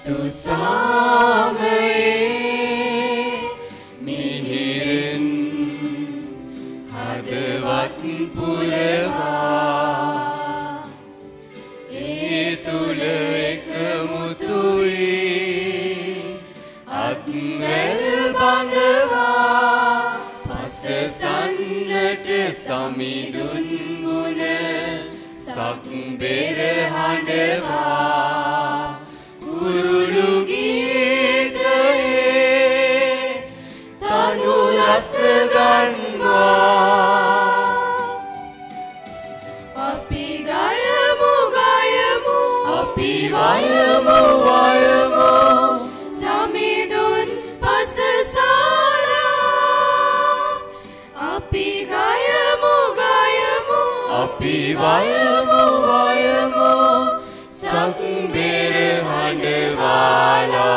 Tu samaye mihirin hadawat purawa e tula ekamutui admel bangawa pasasannata samidun guna sakbera handawa Kurulu gitaye tanu rasa ganwa api gayamu api wayamu samidun pasasara api gayamu api wayamu sakbera handwala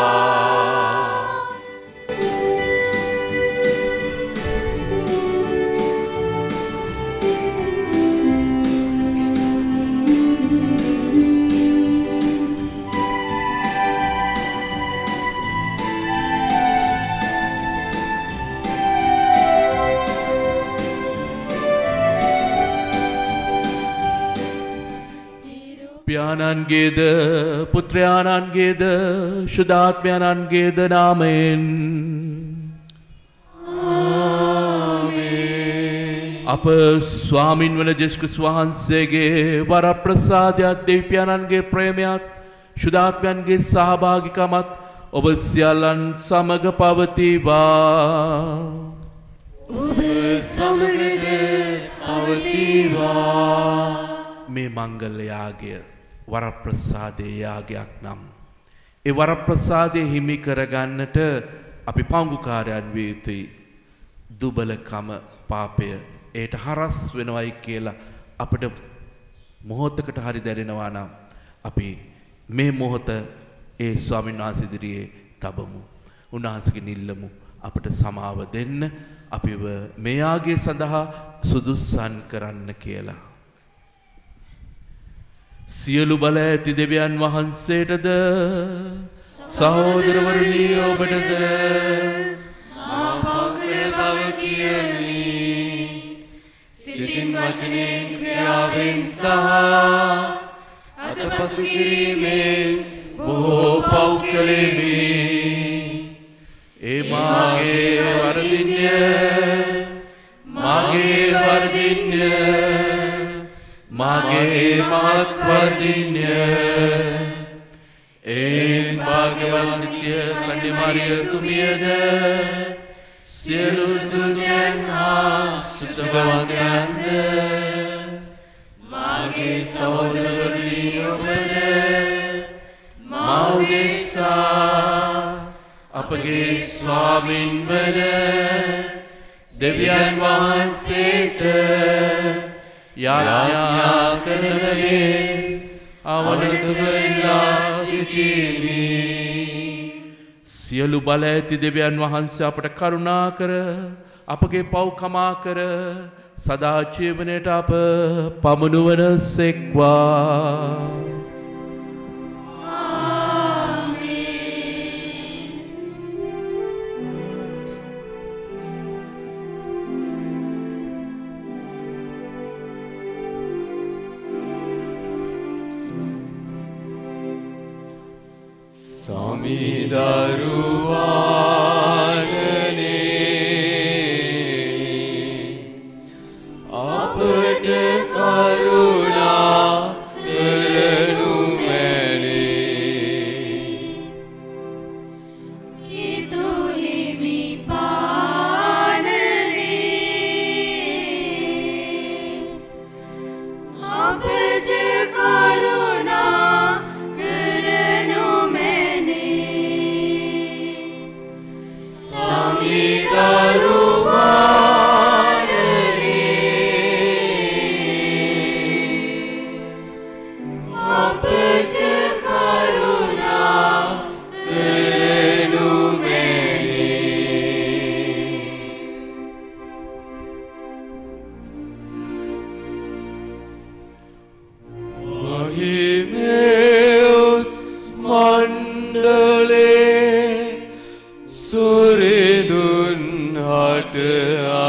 පියාණන්ගේද පුත්‍රයාණන්ගේද ශුද්ධාත්මයන්ගේද නාමයෙන් ආමේන් අප ස්වාමින් වන ජේසුස් ක්‍රිස්තුස් වහන්සේගේ වරප්‍රසාදයත් දෙවියන්ගේ ප්‍රේමයත් ශුද්ධාත්මයන්ගේ සහභාගිකමත් ඔබ සියල්ලන් සමග පවතිවා ඔබ සමගද පවතිවා මේ මංගල යාගය වරප්‍රසාදයේ යාගයක් නම් ඒ වරප්‍රසාදයේ හිමි කරගන්නට අපි පංගුකාරයන් විය යුතුයි. දුබලකම පාපය ඒට හරස් වෙනවයි කියලා අපිට මොහොතකට හරි දැනෙනවා නම් අපි මේ මොහොත ඒ ස්වාමීන් වහන්සේ ඉදිරියේ තබමු. උන්වහන්සේගේ නිල්ලමු අපිට සමාව දෙන්න අපිව මේ යාගය සඳහා සුදුස්සන් කරන්න කියලා. සියලු බල ඇති දෙවියන් වහන්සේටද සහෝදරවරුනි ඔබටද මා පවකල බව කියමි සිතින් වචනෙන් ක්‍රියාවෙන් සහ අතපසු කිරීමෙන් බොහෝ පව් කළෙමි ඒ මාගේ වරදින්ය මාගේ මහත් වර්ධින්ය ඒන් භාග්‍යවන්තිය කන්‍යමාරිය තුමියද සියලු දුකයන් හා සුසුභවන්තයන්ද මාගේ සහෝදරවරුනි ඔබද මා උදෙසා අපගේ ස්වාමින් වන දෙවියන් වහන්සේට යාඥා කරනනේ අවනතුව ඉල්ලා සිටිමි. සියලු බල ඇති දෙවියන් වහන්සේ අපට කරුණා කර අපගේ පව් කමා කර සදා ජීවනයට අප පමුණුවන සෙක්වා. සමිදරුවානනේ අපට කරුණා කරනු මැනේ කිතු හිමි පානනේ අපට කරුණා කරනු මැනේ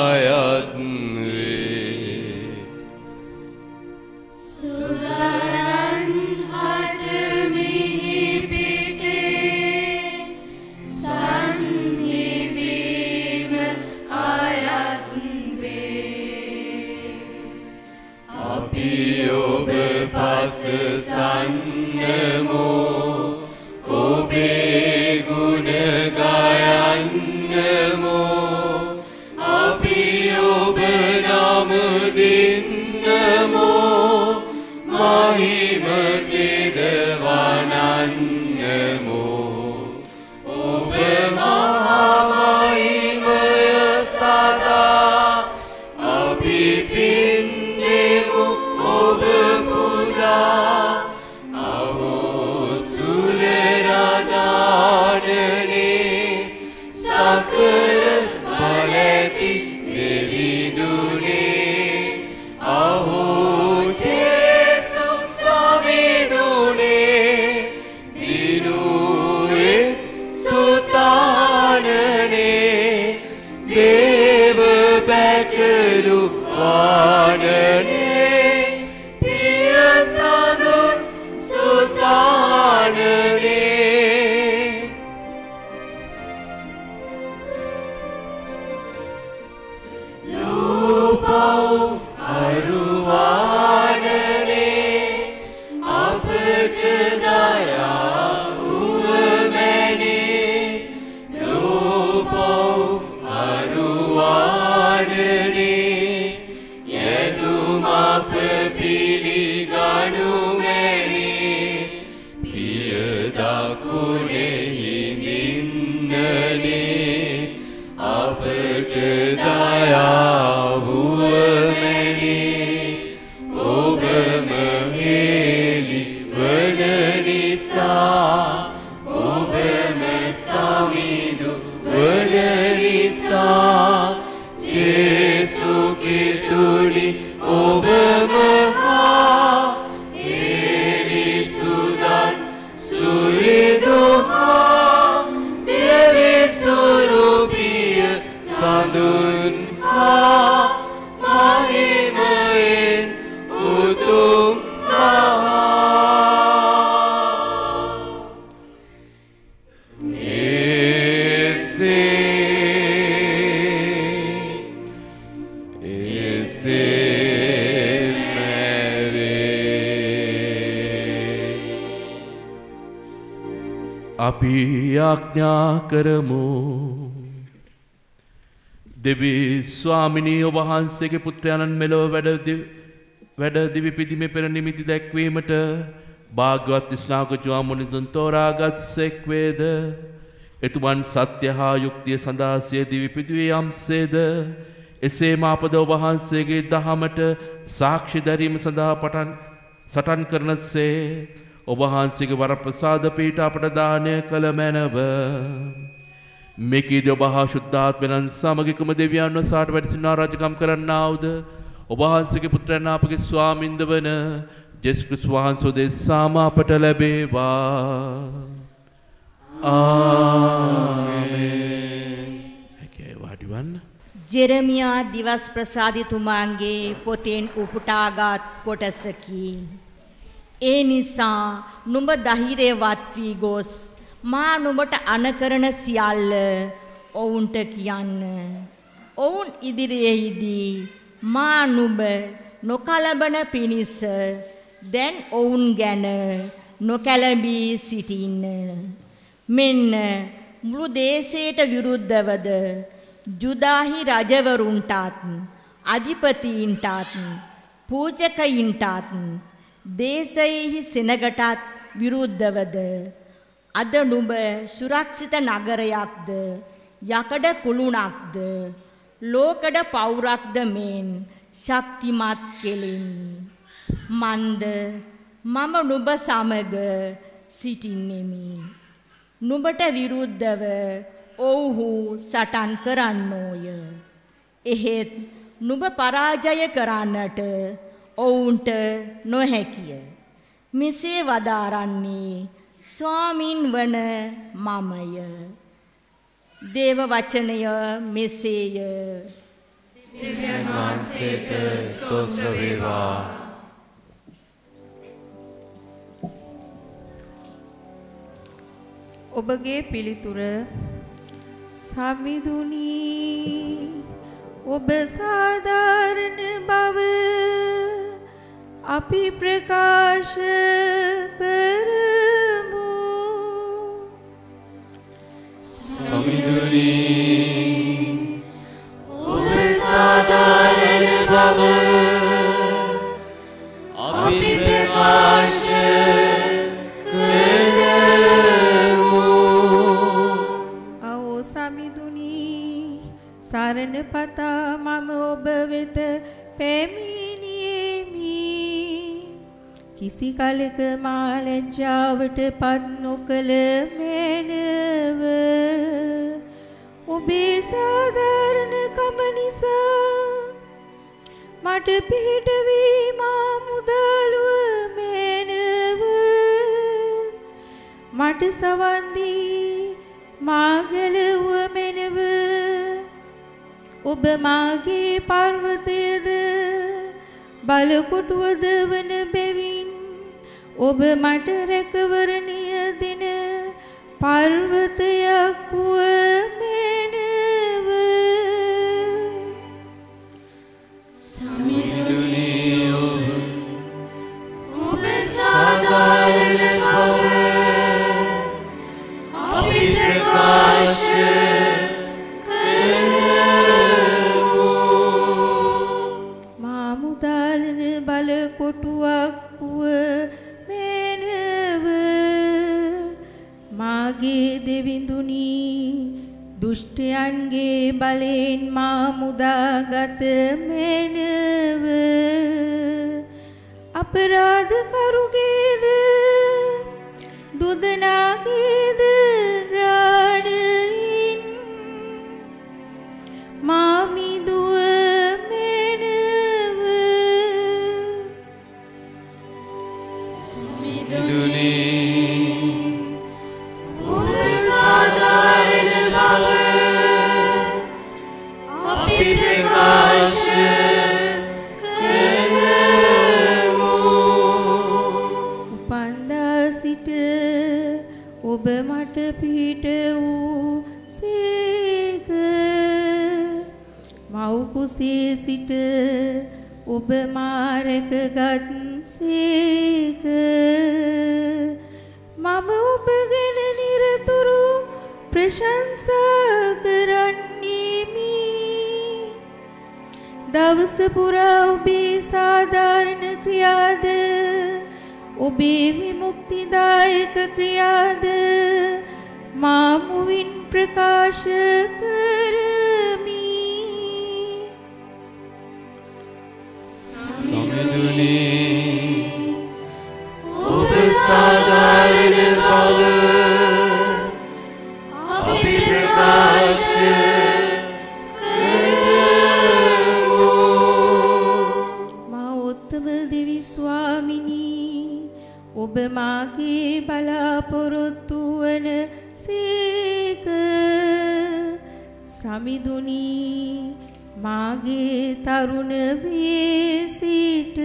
අයත් වේ. සුදනන් හට මිහි පිටේ සංහිඳීම අයත් වේ. අපි ඔබ පස සන්නමෝ ඔබේ ගුණ ගයන්නමෝ අපි ඔබ නම දෙන්නමෝ මහිමතෙද වනන්නමෝ ඔබ මහිමය සදා අපි පින්නෙමු ඔබ පුදා අහෝ සුරරදානනේ සකල බලති දෙවිදුනේ අහෝ ජේසුස් සමිදුනේ දිනුවේ සුතානනේ දේව බැකලු වානනේ පිය සඳුන් සුතානනේ ලෝපව් අරුවානනේ අපට දයා උවමැනේ ලෝපව් අරුවානනේ යදුම අප පිළිගනු මැනේ පිය දකුණේ හිඳින්නනේ අපට දයාවුවමැනේ ඔබම හෙළි වන නිසා ඔබම සමිදු වන නිසා ජේසු කිතුනි ඔබම හා හෙළි සුදන් සුරිදු හා දෙවිසුරුපිය සඳුන් හා මහිමයෙන් උතුම් හා අපි යාඥා කරමු. දෙවී ස්වාමිනී ඔබ වහන්සේගේ පුත්‍රයන්න් මෙලොව වැඩ දිවි පිදීමේ පෙර නිමිති දැක්වීමට භාග්‍යවත් ස්නාග ජුවාමුනිදුන් තෝරාගත් සෙක් වේද. එතුමන් සත්‍ය හා යුක්තිය සඳහා සිය දිවි පිදුවේ යම්සේද එසේම අපද ඔබ වහන්සේගේ දහමට සාක්ෂි දැරීම සඳහා සටන් කරනසේ ඔබ වහන්සේගේ වරප්‍රසාද පීඨ අපට දානය කළ මැනව. මෙකීදී ඔබ හා ශුද්ධාත්මයන් සමගිකම දෙවියන්ව සාට වැඩසිනා රජකම් කරන්නාවුද ඔබ වහන්සේගේ පුත්‍රයන් අපගේ ස්වාමින්ද වන ජේසුස් ක්‍රිස්තුස් වහන්සේ දෙසාම අපට ලැබේවා. ආමේන්. හැකේ වාඩිවන්න. ජෙරමියා දිවස් ප්‍රසාදිතුමාගේ පොතෙන් උපුටාගත් කොටසකි. ඒ නිසා නුඹ ධෛර්යවත් වී ගොස් මා නුඹට අනකරන සියල්ල ඔවුන්ට කියන්න. ඔවුන් ඉදිරියේදී මා නුඹ නොකලබන පිණිස දැන් ඔවුන් ගැන නොකැළඹී සිටින්න. මෙන්න මුළු දේශයට විරුද්ධවද ජුදාහි රජවරුන්ටත් අධිපතීන්ටත් පූජකයින්ටත් දේශයෙහි සෙනගටත් විරුද්ධවද අද නුඹ සුරක්ෂිත නගරයක්ද යකඩ කුළුණක්ද ලෝකඩ පවුරක්ද මෙන් ශක්තිමත් කෙලෙමි. මන්ද මම නුඹ සමග සිටින්නෙමි. නුඹට විරුද්ධව ඔව්හු සටන් කරන්නෝය. එහෙත් නුඹ පරාජය කරන්නට ඔවුන්ට නොහැකිය. මෙසේ වදාරන්නේ ස්වාමින් වන මමය. දේව වචනය මෙසේය. වහන්සේට ස්තෝත්‍ර වේවා. ඔබගේ පිළිතුර සමිඳුනි ඔබ සාධාරණ බව අපි ප්‍රකාශ කරමු. සමිඳුනි ඔබ සාධාරණ බව අපි ප්‍රකාශ සරණ පතා මම ඔබ වෙත පැමිණියෙමි. කිසි කලක මා ලැජ්ජාවට පත් නොකළ මැනව. ඔබේ සාධාරණකම නිසා මට පිහිට වී මා මුදලුව මැනව. මට සවන් දී මා ගැලවුව මැනව. ඔබ මාගේ පර්වතයද බලකොටුවද වන බැවින් ඔබ මට රැකවරණය දෙන පර්වතයක් වූ මැනව. සමිඳුනි ඔබ සාධාරණ බව අපි ප්‍රකාශ කොටුවක් වූ මැනව. මාගේ දෙවිඳුනි දුෂ්ටයන්ගේ බලයෙන් මා මුදාගත මැනව. අපරාධකරුගේද දුදනාගේද රාණයින් මා මිදුව සමිඳුනි ඔබ සාධාරණ බව අපි ප්‍රකාශ කරමු. උපන්දා සිට ඔබ මට පිහිට වූ සේක. මව් කුසේ සිට ඔබ මා රැකගත් සේක. මම ඔබ ගැන නිරතුරු ප්‍රශංසා කරන්නේමි. දවස පුරා ඔබේ සාධාරණ ක්‍රියාද ඔබේ විමුක්තිදායක ක්‍රියාද මා මුවින් ප්‍රකාශ කරමි. සමිඳුනි ඔබ සාධාරණ බව අපි ප්‍රකාශ කරමු. මා උත්තම දෙවි ස්වාමිනී ඔබ මාගේ බලාපොරොත්තු වන සේක. සමිඳුනි මාගේ තරුණ වී සිට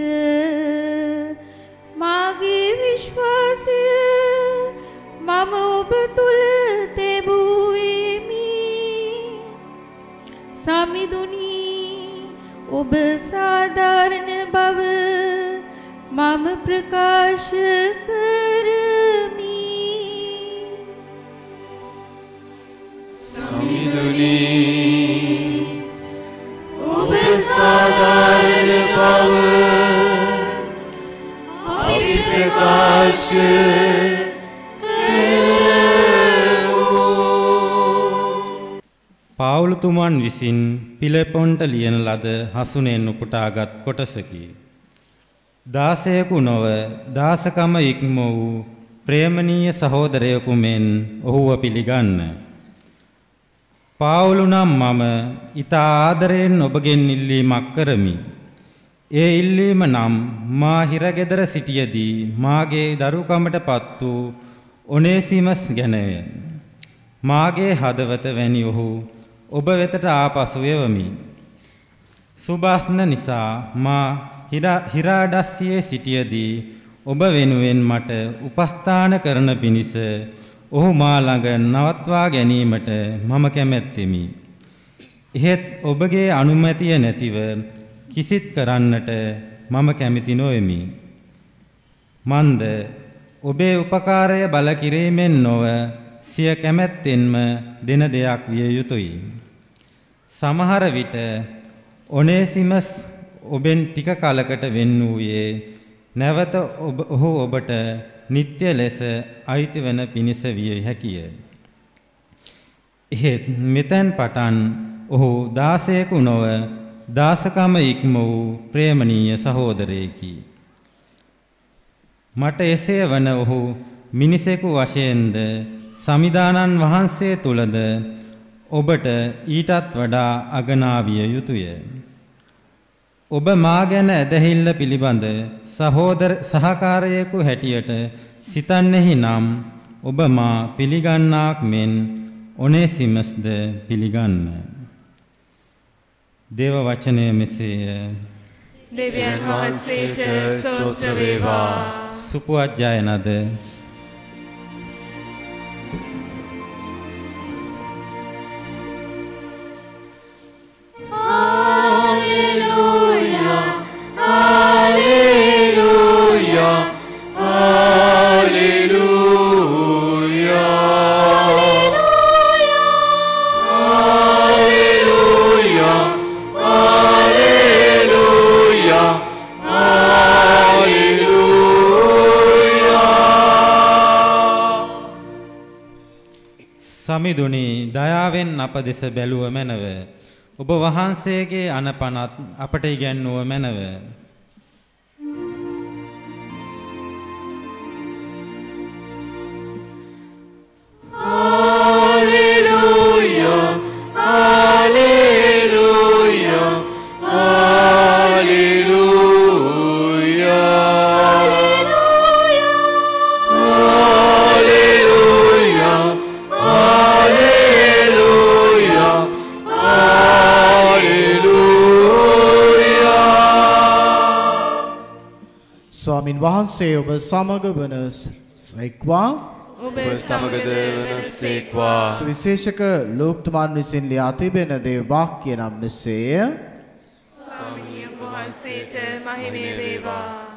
මාගේ විශ්වාසය මම ඔබ තුල තැබුවෙමි. සමිඳුනි ඔබ සාධාරණ බව මම ප්‍රකාශ කරමි. සමිඳුනි ඔබ සාධාරණ බව අපි ප්‍රකාශ කරමු. පාවුලතුමන් විසින් පිළිපොන්ට ලියන ලද හසුනෙන් උපුටාගත් කොටසකි. දාසයෙකු නොව දාසකම ඉක්ම වූ ප්‍රේමනීය සහෝදරයෙකු මෙන් ඔහුව පිළිගන්න. පාවුලු නම් මම ඊතා ආදරයෙන් ඔබගෙන් ඉල්ලීමක් කරමි. ඒ ඉල්ලීම නම් මා හිරගෙදර සිටියේදී මාගේ දරුකමටපත් වූ ඔනේසිමස් ගැනය. මාගේ හදවත වැනි ඔහු ඔබ වෙතට ආපසු එවමි. සුභාස්න නිසා මා හිරාඩස්සියේ සිටියදී ඔබ වෙනුවෙන් මට උපස්ථාන කරන පිණිස ඔහු මා ළඟ නවත්වා ගැනීමට මම කැමැත්තෙමි. එහෙත් ඔබගේ අනුමැතිය නැතිව කිසිත් කරන්නට මම කැමති නොවෙමි. මන්ද ඔබේ උපකාරය බල කිරීමෙන් නොව සිය කැමැත්තෙන්ම දෙන දෙයක් විය යුතුය. සමහර විට ඔනේසිමස් ඔබෙන් ටික කලකට වෙන් වූයේ නැවත ඔහු ඔබට නිත්‍ය ලෙස අයිති වන පිණිස විය හැකිය. එහෙත් මෙතෙන් පටන් ඔහු දාසයෙකු නොව දාසකම ඉක්ම වූ ප්‍රේමණීය සහෝදරයෙකි. මට එසේ වන ඔහු මිනිසෙකු වශයෙන්ද සමිදානන් වහන්සේ තුලද ඔබට ඊටත් වඩා අගනා විය යුතුය. ඔබ මා ගැන ඇදහිල්ල පිළිබඳ සහකාරයෙකු හැටියට සිතන්නෙහි නම් ඔබ මා පිළිගන්නාක් මෙන් ඔනේසිමස්ද පිළිගන්න. දේව වචනය මෙසේය. දෙවියන් වහන්සේට ස්තෝත්‍ර වේවා. සුපුවත් ජයනද. සමිඳුනි දයාවෙන් අප දෙස බැලුව මැනව. ඔබ වහන්සේගේ අනපනත් අපට ඉගැන්වුව මැනව. Hallelujah, hallelujah, hallelujah, hallelujah, hallelujah, hallelujah. ස්වාමින් වහන්සේ ඔබ සමග වන සේක්වා ඔබ සමගද වනසේක්වා. සුවිශේෂක ලෝක්තුමන් විසින් ලියා තිබෙන දේව වාක්‍ය නම් මෙසේය. ස්වාමීන් වහන්සේට මහිමය වේවා.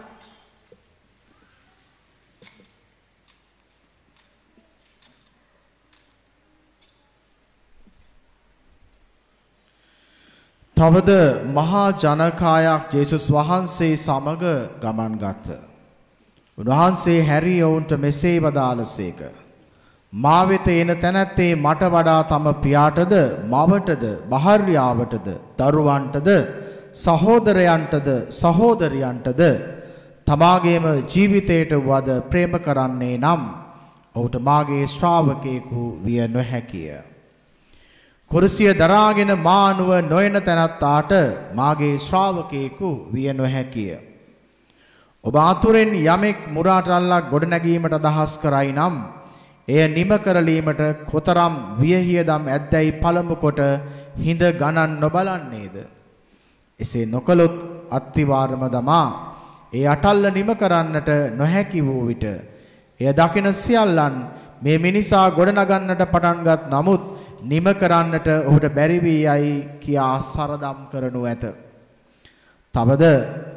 තවද මහා ජනකායක් ජේසුස් වහන්සේ සමග ගමන් ගත්ත. උන්වහන්සේ හැරී ඔවුන්ට මෙසේ වදාළසේක. මා වෙත එන තැනැත්තේ මට වඩා තම පියාටද මවටද භාර්යාවටද දරුවන්ටද සහෝදරයන්ටද සහෝදරියන්ටද තමාගේම ජීවිතයට වද ප්‍රේම කරන්නේ නම් ඔහුට මාගේ ශ්‍රාවකයෙකු විය නොහැකිය. කුරුසිය දරාගෙන මානුව නොයන තැනැත්තාට මාගේ ශ්‍රාවකයෙකු විය නොහැකිය. ඔබ අතුරෙන් යමෙක් මුරාටල්ලක් ගොඩනැගීමට අදහස් කරයි නම් එය නිම කරලීමට කොතරම් වියහියදම් ඇද්දැයි පළමු කොට හිඳ ගණන් නොබලන්නේද? එසේ නොකළොත් අත්තිවාරම දමා ඒ අටල්ල නිම කරන්නට නොහැකි වූ විට එය දකින සියල්ලන් මේ මිනිසා ගොඩනගන්නට පටන්ගත් නමුත් නිම කරන්නට ඔහුට බැරි වී යයි කියා සරදම් කරනු ඇත. තවද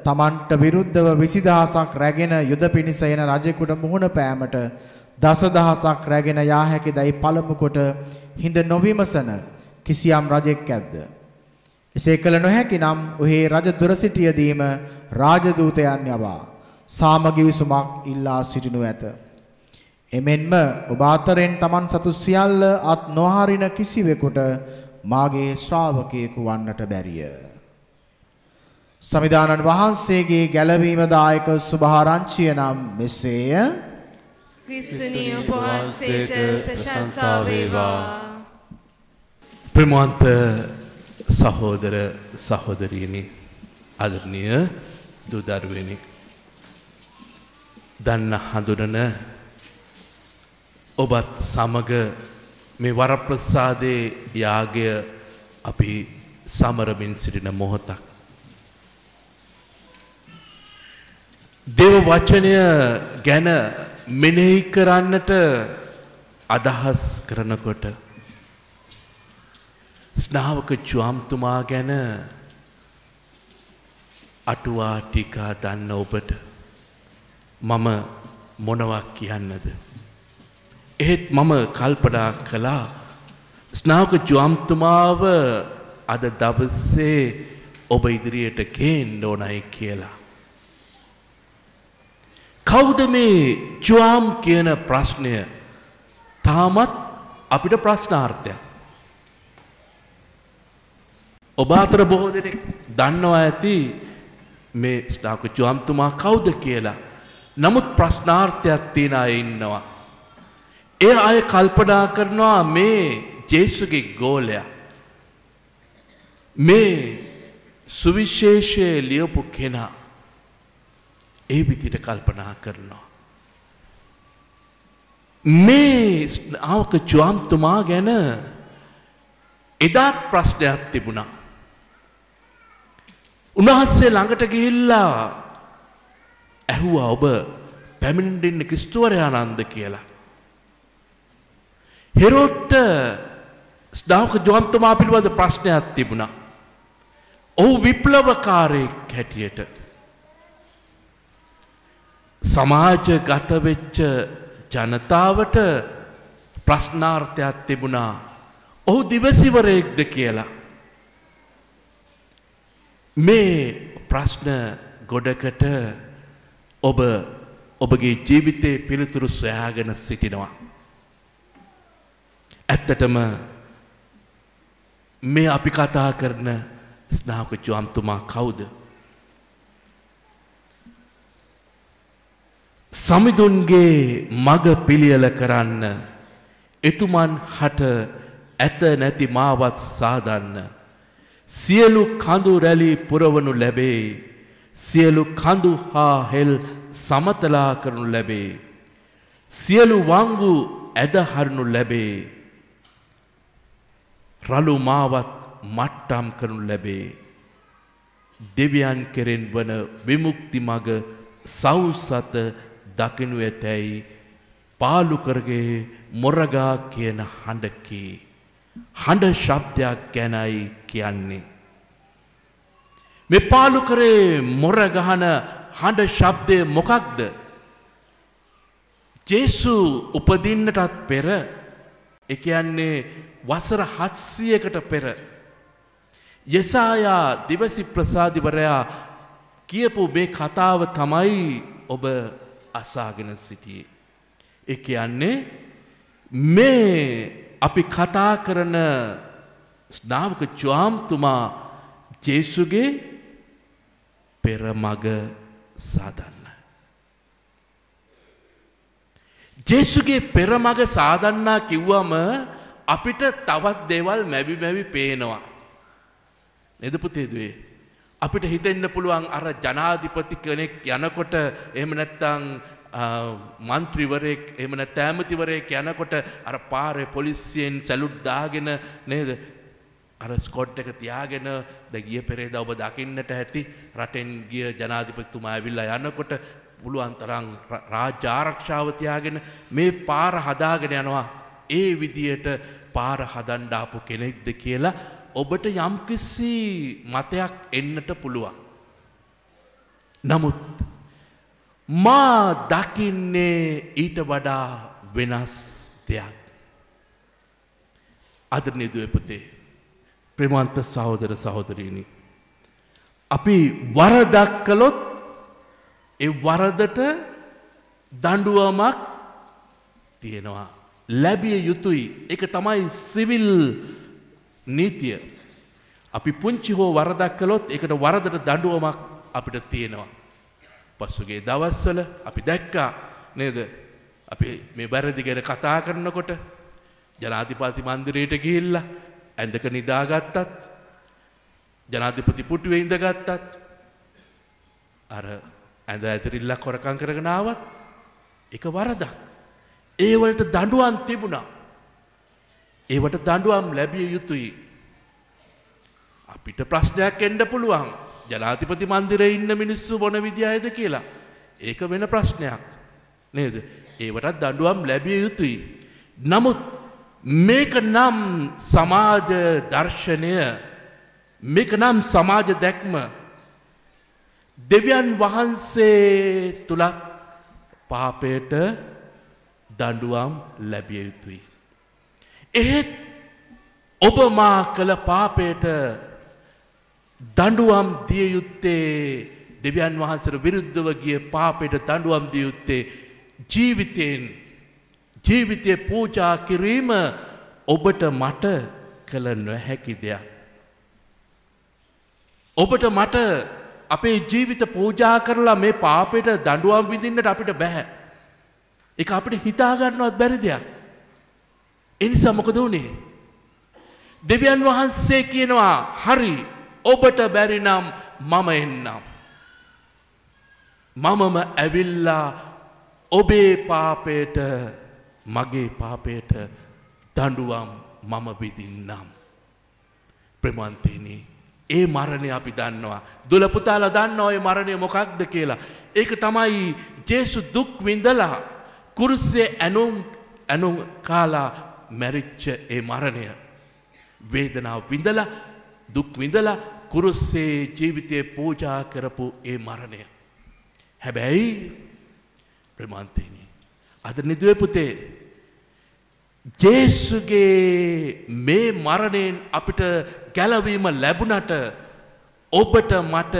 තමන්ට විරුද්ධව 20000ක් රැගෙන යුද පිණිස එන රජෙකුට මුහුණ පෑමට දසදහසක් රැගෙන යා හැකිදයි පළමු කොට හිඳ නොවිමසන කිසියම් රජෙක් ඇද්ද? එසේ කළ නොහැකි නම් ඔහි රජ දුර සිටියදීම රාජදූතයන් යවා සාමගි විසුමක් ඉල්ලා සිටිනු ඇත. එමෙන්ම ඔබ අතරින් තමන් සතු සියල්ල අත් නොහරින කිසිවෙකුට මාගේ ශ්‍රාවකයෙකු වන්නට බැරිය. සමිදානන් වහන්සේගේ ගැලවීම දායක සුභාරංචිය නම් මෙසේය. ක්‍රිස්තුනීය වහන්සේට ප්‍රශංසා වේවා. ප්‍රේමවන්ත සහෝදර සහෝදරියනි, ආදරණීය දූ දරුවනි, දන්න හඳුනන ඔබත් සමග මේ වරප්‍රසාදේ යාගය අපි සමරමින් සිටින මොහොතක්. දේව වචනය ගැන මෙනෙහි කරන්නට අදහස් කරනකොට ස්නාවක ජුවම්තුමා ගැන අටුවා ටිකා දන්න ඔබට මම මොනවා කියන්නද? එහෙත් මම කල්පනා කළා ස්නාවක ජුවම්තුමාව අද දවසේ ඔබ ඉදිරියට ගේන්න ඕනයි කියලා. කවුද මේ ජුවම් කියන ප්‍රශ්නය තාමත් අපිට ප්‍රශ්නාර්ථයක්. ඔබ අතර බොහෝ දෙනෙක් දන්නවා ඇති මේ ස්නාවක ජුවම්තුමා කවුද කියලා. නමුත් ප්‍රශ්නාර්ථයක් තියෙන අය ඉන්නවා. ඒ අය කල්පනා කරනවා මේ ජේසුගේ ගෝලයා. මේ සුවිශේෂයේ ලියපු කෙනා. ඒ විදිහට කල්පනා කරනවා. මේ ස්නාවක ජුවම්තුමා ගැන එදාත් ප්‍රශ්නයක් තිබුණා. උන්වහන්සේ ළඟට ගිහිල්ලා ඇහුවා ඔබ පැමිණෙන්න ක්‍රිස්තුවරයාණන්ද කියලා. හෙරෝඩ්ට ස්නාවක ජුවම්තුමා පිළිබඳ ප්‍රශ්නයක් තිබුණා. ඔහු විප්ලවකාරයෙක් හැටියට සමාජගත වෙච්ච ජනතාවට ප්‍රශ්නාර්ථයක් තිබුණා. ඔහු දිවසිවරයෙක්ද කියලා. මේ ප්‍රශ්න ගොඩකට ඔබ ඔබගේ ජීවිතයේ පිළිතුරු සොයාගෙන සිටිනවා. ඇත්තටම මේ අපි කතා කරන ස්නාවක ජුවම්තුමා කවුද? සමිඳුන්ගේ මග පිළියෙල කරන්න එතුමන් හට ඇත නැති මාවත් සාදන්න සියලු කඳු රැලි පුරවනු ලැබේ. සියලු කඳු හා හෙල් සමතලා කරනු ලැබේ. සියලු වංගු ඇදහරනු ලැබේ. රළු මාවත් මට්ටම් කරනු ලැබේ. දෙවියන් කෙරෙන් වන විමුක්ති මග සවුසත දකිනු ඇතැයි පාලුකරගේ මොරගා කියන හඬකි. හඬ ශබ්දයක් ගැනයි කියන්නේ. මේ පාලුකරේ මොරගහන හඬ ශබ්දය මොකක්ද? ජේසු උපදින්නටත් පෙර, ඒ කියන්නේ වසර 700කට පෙර යෙසායා දිවසි ප්‍රසාදිවරයා කියපු මේ කතාව තමයි ඔබ අසාගෙන සිටියේ. ඒ කියන්නේ මේ අපි කතා කරන ස්නාවක ජුවම්තුමා ජේසුගේ පෙරමග සාදන්න. ජේසුගේ පෙරමග සාදන්නා කිව්වම අපිට තවත් දේවල් මැවි මැවි පේනවා. නේද පුතේ දුවේ? අපිට හිතෙන්න පුළුවන් අර ජනාධිපති කෙනෙක් යනකොට එහෙම නැත්නම් මන්ත්‍රීවරයෙක් එහෙම නැත්නම් ඇමතිවරයෙක් යනකොට අර පාරේ පොලිසියෙන් සැලුට් දාගෙන නේද අර ස්කොට් එක තියාගෙන දැන් ගිය පෙරේදා ඔබ දකින්නට ඇති රටෙන් ගිය ජනාධිපතිතුමා ඇවිල්ලා යනකොට පුළුවන් තරම් රාජ්‍ය ආරක්ෂාව තියාගෙන මේ පාර හදාගෙන යනවා. ඒ විදියට පාර හදන්න ආපු කෙනෙක්ද කියලා ඔබට යම්කිසි මතයක් එන්නට පුළුවන්. නමුත් මා දකින්නේ ඊට වඩා වෙනස් දෙයක්. ආදරණීය දුවේ පුතේ, ප්‍රේමවන්ත සහෝදර සහෝදරීනි, අපි වරදක් කළොත් ඒ වරදට දඬුවමක් තියෙනවා. ලැබිය යුතුයි. ඒක තමයි සිවිල් නීතිය. අපි පුංචි හෝ වරදක් කළොත් ඒකට වරදට දඬුවමක් අපිට තියෙනවා. පසුගිය දවස්වල අපි දැක්කා නේද? අපි මේ වැරදි ගැන කතා කරනකොට ජනාධිපති මන්දිරයට ගිහිල්ලා ඇඳක නිදාගත්තත් ජනාධිපති පුටුවේ ඉඳගත්තත් අර ඇඳ ඇතිරිල්ලක් හොරකම් කරගෙන ආවත් ඒක වරදක්. ඒ වලට දඬුවම් තිබුණා. ඒවට දඬුවම් ලැබිය යුතුයි. අපිට ප්‍රශ්නයක් එන්න පුළුවන්. ජනාධිපති මන්දිරේ ඉන්න මිනිස්සු මොන විදියයිද කියලා. ඒක වෙන ප්‍රශ්නයක් නේද? ඒවටත් දඬුවම් ලැබිය යුතුයි. නමුත් මේක නම් සමාජ දර්ශනය, මේක නම් සමාජ දැක්ම දෙවියන් වහන්සේ තුලත් පාපයට දඬුවම් ලැබිය යුතුයි. එහෙත් ඔබ මා කළ පාපයට දඬුවම් දිය යුත්තේ, දෙවියන් වහන්සේට විරුද්ධව ගිය පාපයට දඬුවම් දිය යුත්තේ ජීවිතයේ පූජා කිරීම ඔබට මට කළ නොහැකි දෙයක්. ඔබට මට අපේ ජීවිත පූජා කරලා මේ පාපයට දඬුවම් විඳින්නට අපිට බෑ. ඒක අපිට හිතා ගන්නවත් බැරි දෙයක්. ඒ නිසා මොකද වුනේ? දෙවියන් වහන්සේ කියනවා හරි ඔබට බැරි නම් මම එන්නම්. මමම ඇවිල්ලා ඔබේ පාපයට, මගේ පාපයට දඬුවම් මම විඳින්නම්. ප්‍රේමවන්තයනි, ඒ මරණය අපි දන්නවා. දුල පුතාලා දන්නවා ඒ මරණය මොකක්ද කියලා. ඒක තමයි ජේසු දුක් විඳලා කුරුස්සේ ඇනුම් කාලා මැරිච්ච ඒ මරණය. වේදනාව විඳලා, දුක් විඳලා කුරුස්සේ ජීවිතේ පූජා කරපු ඒ මරණය. හැබැයි ප්‍රේමවන්තයනි, අද නිදුවේ පුතේ, ජේසුගේ මේ මරණයෙන් අපිට ගැලවීම ලැබුණට ඔබට මට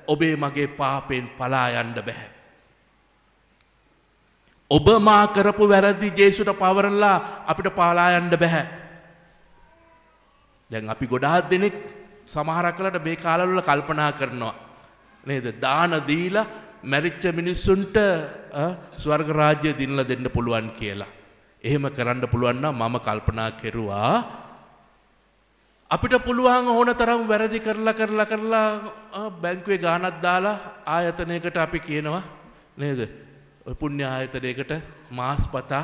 ඔබේ මගේ පාපෙන් පලා යන්න බෑ. ඔබ මා කරපු වැරදි ජේසුට පවරලා අපිට පලා යන්න බෑ. දැන් අපි ගොඩාක් දෙනෙක් සමහරක් වෙලාවට මේ කාලවල කල්පනා කරනවා නේද? දාන දීලා මැරිච්ච මිනිස්සුන්ට ස්වර්ග රාජ්‍ය දිනලා දෙන්න පුළුවන් කියලා. එහෙම කරන්න පුළුවන් නම් මම කල්පනා කෙරුවා අපිට පුළුවන් ඕන තරම් වැරදි කරලා බැංකුවේ ගාණක් දාලා ආයතනයකට අපි කියනවා නේද? ඔය පුණ්‍ය ආයතනයකට මාස්පතා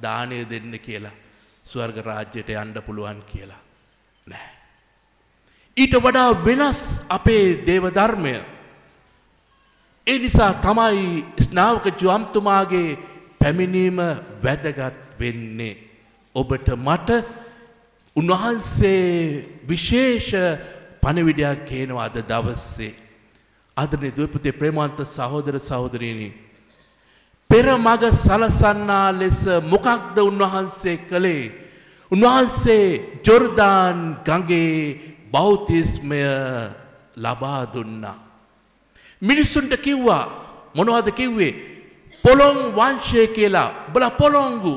දාණය දෙන්න කියලා. ස්වර්ග රාජ්‍යයට යන්න පුළුවන් කියලා. නෑ. ඊට වඩා වෙනස් අපේ දේව ධර්මය. ඒ නිසා තමයි ස්නාවක ජුවම්තුමාගේ පැමිණීම වැදගත් වෙන්නේ. ඔබට මට උන්වහන්සේ විශේෂ පණිවිඩයක් කියනවා අද දවසේ. ආදරණීය දුවපුතේ, ප්‍රේමවන්ත සහෝදර සහෝදරියනි, පෙර මග සලසන්නා ලෙස මොකක්ද උන්වහන්සේ කළේ? උන්වහන්සේ ජෝර්දාන් ගඟේ බෞතිස්මය ලබා දුන්නා. මිනිසුන්ට කිව්වා, මොනවද කිව්වේ? පොළොං වංශය කියලා. බල පොළොංගු.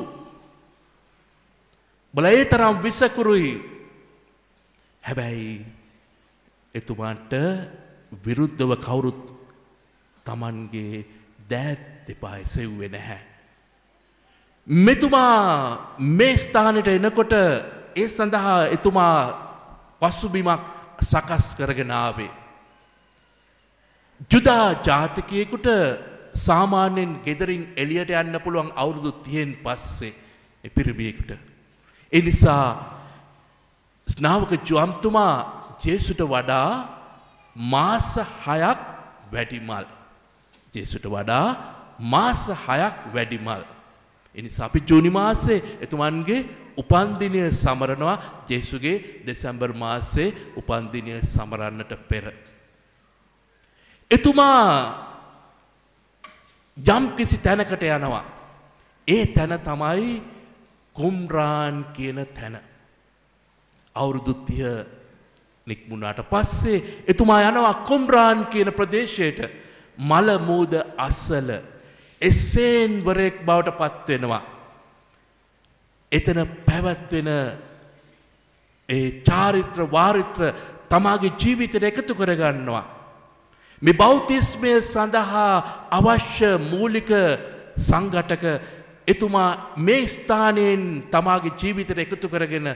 බල ඒ තරම් විසකුරුයි. හැබැයි එතුමාන්ට විරුද්ධව කවුරුත් Tamanගේ දෑත් දෙපා එසෙව්වේ නැහැ. මෙතුමා මේ ස්ථානයට එනකොට ඒ සඳහා එතුමා පසුබිමක් සකස් කරගෙන ආවේ. ජුදා ජාතිකයෙකුට සාමාන්‍යයෙන් ගෙදරින් එළියට යන්න පුළුවන් අවුරුදු 30න් පස්සේ ඒ පිරිමියෙකුට. ඒ නිසා ස්නාවක ජුවම්තුමා ජේසුට වඩා මාස 6ක් වැඩිමල්. ජේසුට වඩා මාස 6ක් වැඩිමල්. ඒ නිසා අපි ජූනි මාසේ එතුමන්ගේ උපන්දිනය සමරනවා. ජේසුගේ දෙසැම්බර් මාසේ උපන්දිනය සමරන්නට පෙර. එතුමා යම් කිසි තැනකට යනවා. ඒ තැන තමයි කුම්රාන් කියන තැන. අවුරුදු 30 නික්මුණාට පස්සේ එතුමා යනවා කුම්රාන් කියන ප්‍රදේශයට. මල මූද අසල එසේන් වරෙක් බවට පත් වෙනවා. එතන පැවැත්වෙන ඒ චාරිත්‍ර වාරිත්‍ර තමාගේ ජීවිතයට එකතු කරගන්නවා. මේ බෞතිස්මය සඳහා අවශ්‍ය මූලික සංඝටක එතුමා මේ ස්ථානයෙන් තමාගේ ජීවිතයට එකතු කරගෙන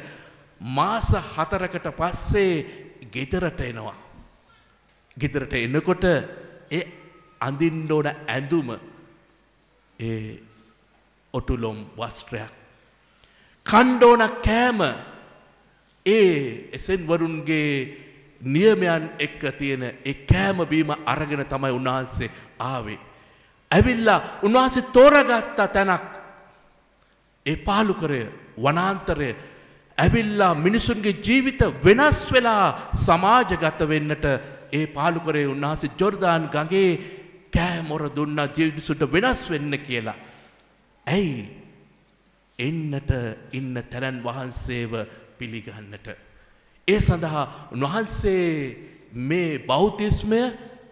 මාස 4කට පස්සේ ගෙදරට එනවා. ගෙදරට එනකොට ඒ අඳින්න ඕන ඇඳුම ඒ ඔටුලොම් වස්ත්‍රයක්, කන්න ඕන කෑම ඒ එසෙන් වරුන්ගේ නියමයන් එක්ක තියෙන ඒ කෑම බීම අරගෙන තමයි උන්වහන්සේ ආවේ. ඇවිල්ලා උන්වහන්සේ තෝරගත්ත තැනක් ඒ පාලුකරය වනාන්තරය ඇවිල්ලා මිනිසුන්ගේ ජීවිත වෙනස් වෙලා සමාජගත වෙන්නට ඒ පාලුකරේ උන්වහන්සේ ජෝර්දාන් ගඟේ කෑමොර දුන්නා ජීවිතසුට වෙනස් වෙන්න කියලා. ඇයි? එන්නට ඉන්න තැනන් වහන්සේව පිළිගන්නට. ඒ සඳහා උන්වහන්සේ මේ බෞතිස්මය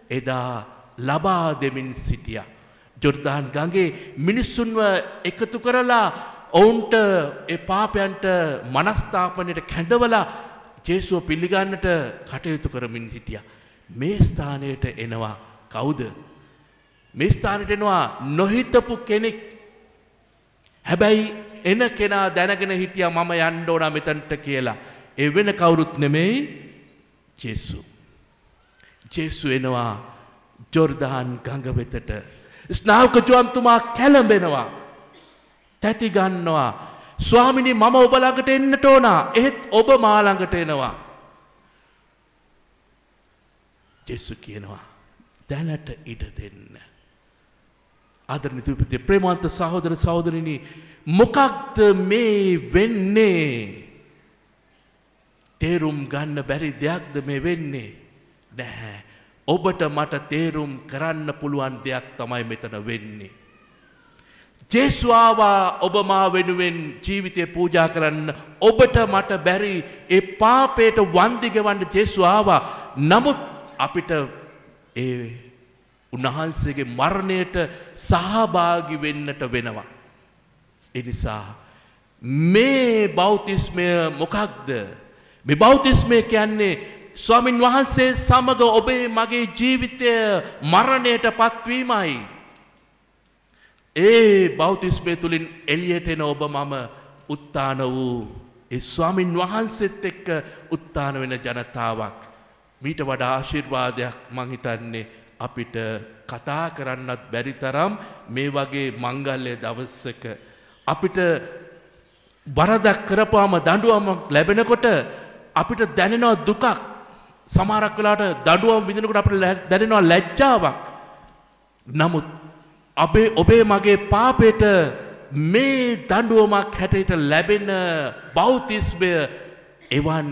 එදා ලබා දෙමින් සිටියා. ජෝර්දාන් ගඟේ මිනිස්සුන්ව එකතු කරලා ඔවුන්ට ඒ පාපයන්ට මනස්ථාපනයට කැඳවලා ජේසුව පිළිගන්නට කටයුතු කරමින් හිටියා. මේ ස්ථානයට එනවා කවුද? මේ ස්ථානයට එනවා නොහිතපු කෙනෙක්. හැබැයි එන කෙනා දැනගෙන හිටියා මම යන්න ඕන මෙතනට කියලා. ඒ වෙන කවුරුත් නෙමෙයි ජේසු. ජේසු එනවා ජෝර්දාන් ගඟ වෙතට. ස්නාවක ජෝන්තුමා කැළඹෙනවා. තැති ගන්නවා. ස්වාමිනී මම ඔබ ළඟට එන්නට ඕන. එහෙත් ඔබ මා ළඟට එනවා. ජේසු කියනවා දැනට ඉඩ දෙන්න. ආදරණීය දුප්පතේ ප්‍රේමවන්ත සහෝදර සහෝදරිනි මොකක්ද මේ වෙන්නේ? තේරුම් ගන්න බැරි දෙයක්ද මේ වෙන්නේ? නැහැ. ඔබට මට තේරුම් කරන්න පුළුවන් දෙයක් තමයි මෙතන වෙන්නේ. ජේසු ආවා ඔබ මා වෙනුවෙන් ජීවිතේ පූජා කරන්න. ඔබට මට බැරි ඒ පාපයට වන්දි ගෙවන්න ජේසු ආවා. නමුත් අපිට ඒ උන්වහන්සේගේ මරණයට සහභාගී වෙන්නට වෙනවා. ඒ නිසා මේ බෞතිස්මය මොකක්ද? මේ බෞතිස්මය කියන්නේ ස්වාමින් වහන්සේ සමග ඔබේ මගේ ජීවිතය මරණයට පත්වීමයි. ඒ බෞතිස්මය තුළින් එළියට එන ඔබ මම උත්තාන වූ ඒ ස්වාමින් වහන්සේත් එක්ක උත්තාන වෙන ජනතාවක්. මීට වඩා ආශිර්වාදයක් මං හිතන්නේ අපිට කතා කරන්නත් බැරි තරම් මේ වගේ මංගල්‍ය දවසක අපිට වරදක් කරපුවාම දඬුවමක් ලැබෙනකොට අපිට දැනෙනවා දුකක්. සමහරක් වෙලාවට දඬුවම් විඳිනකොට අපිට දැනෙනවා ලැජ්ජාවක්. නමුත් ඔබේ මගේ පාපයට මේ දඬුවමක් හැටියට ලැබෙන බෞතිස්මය එවන්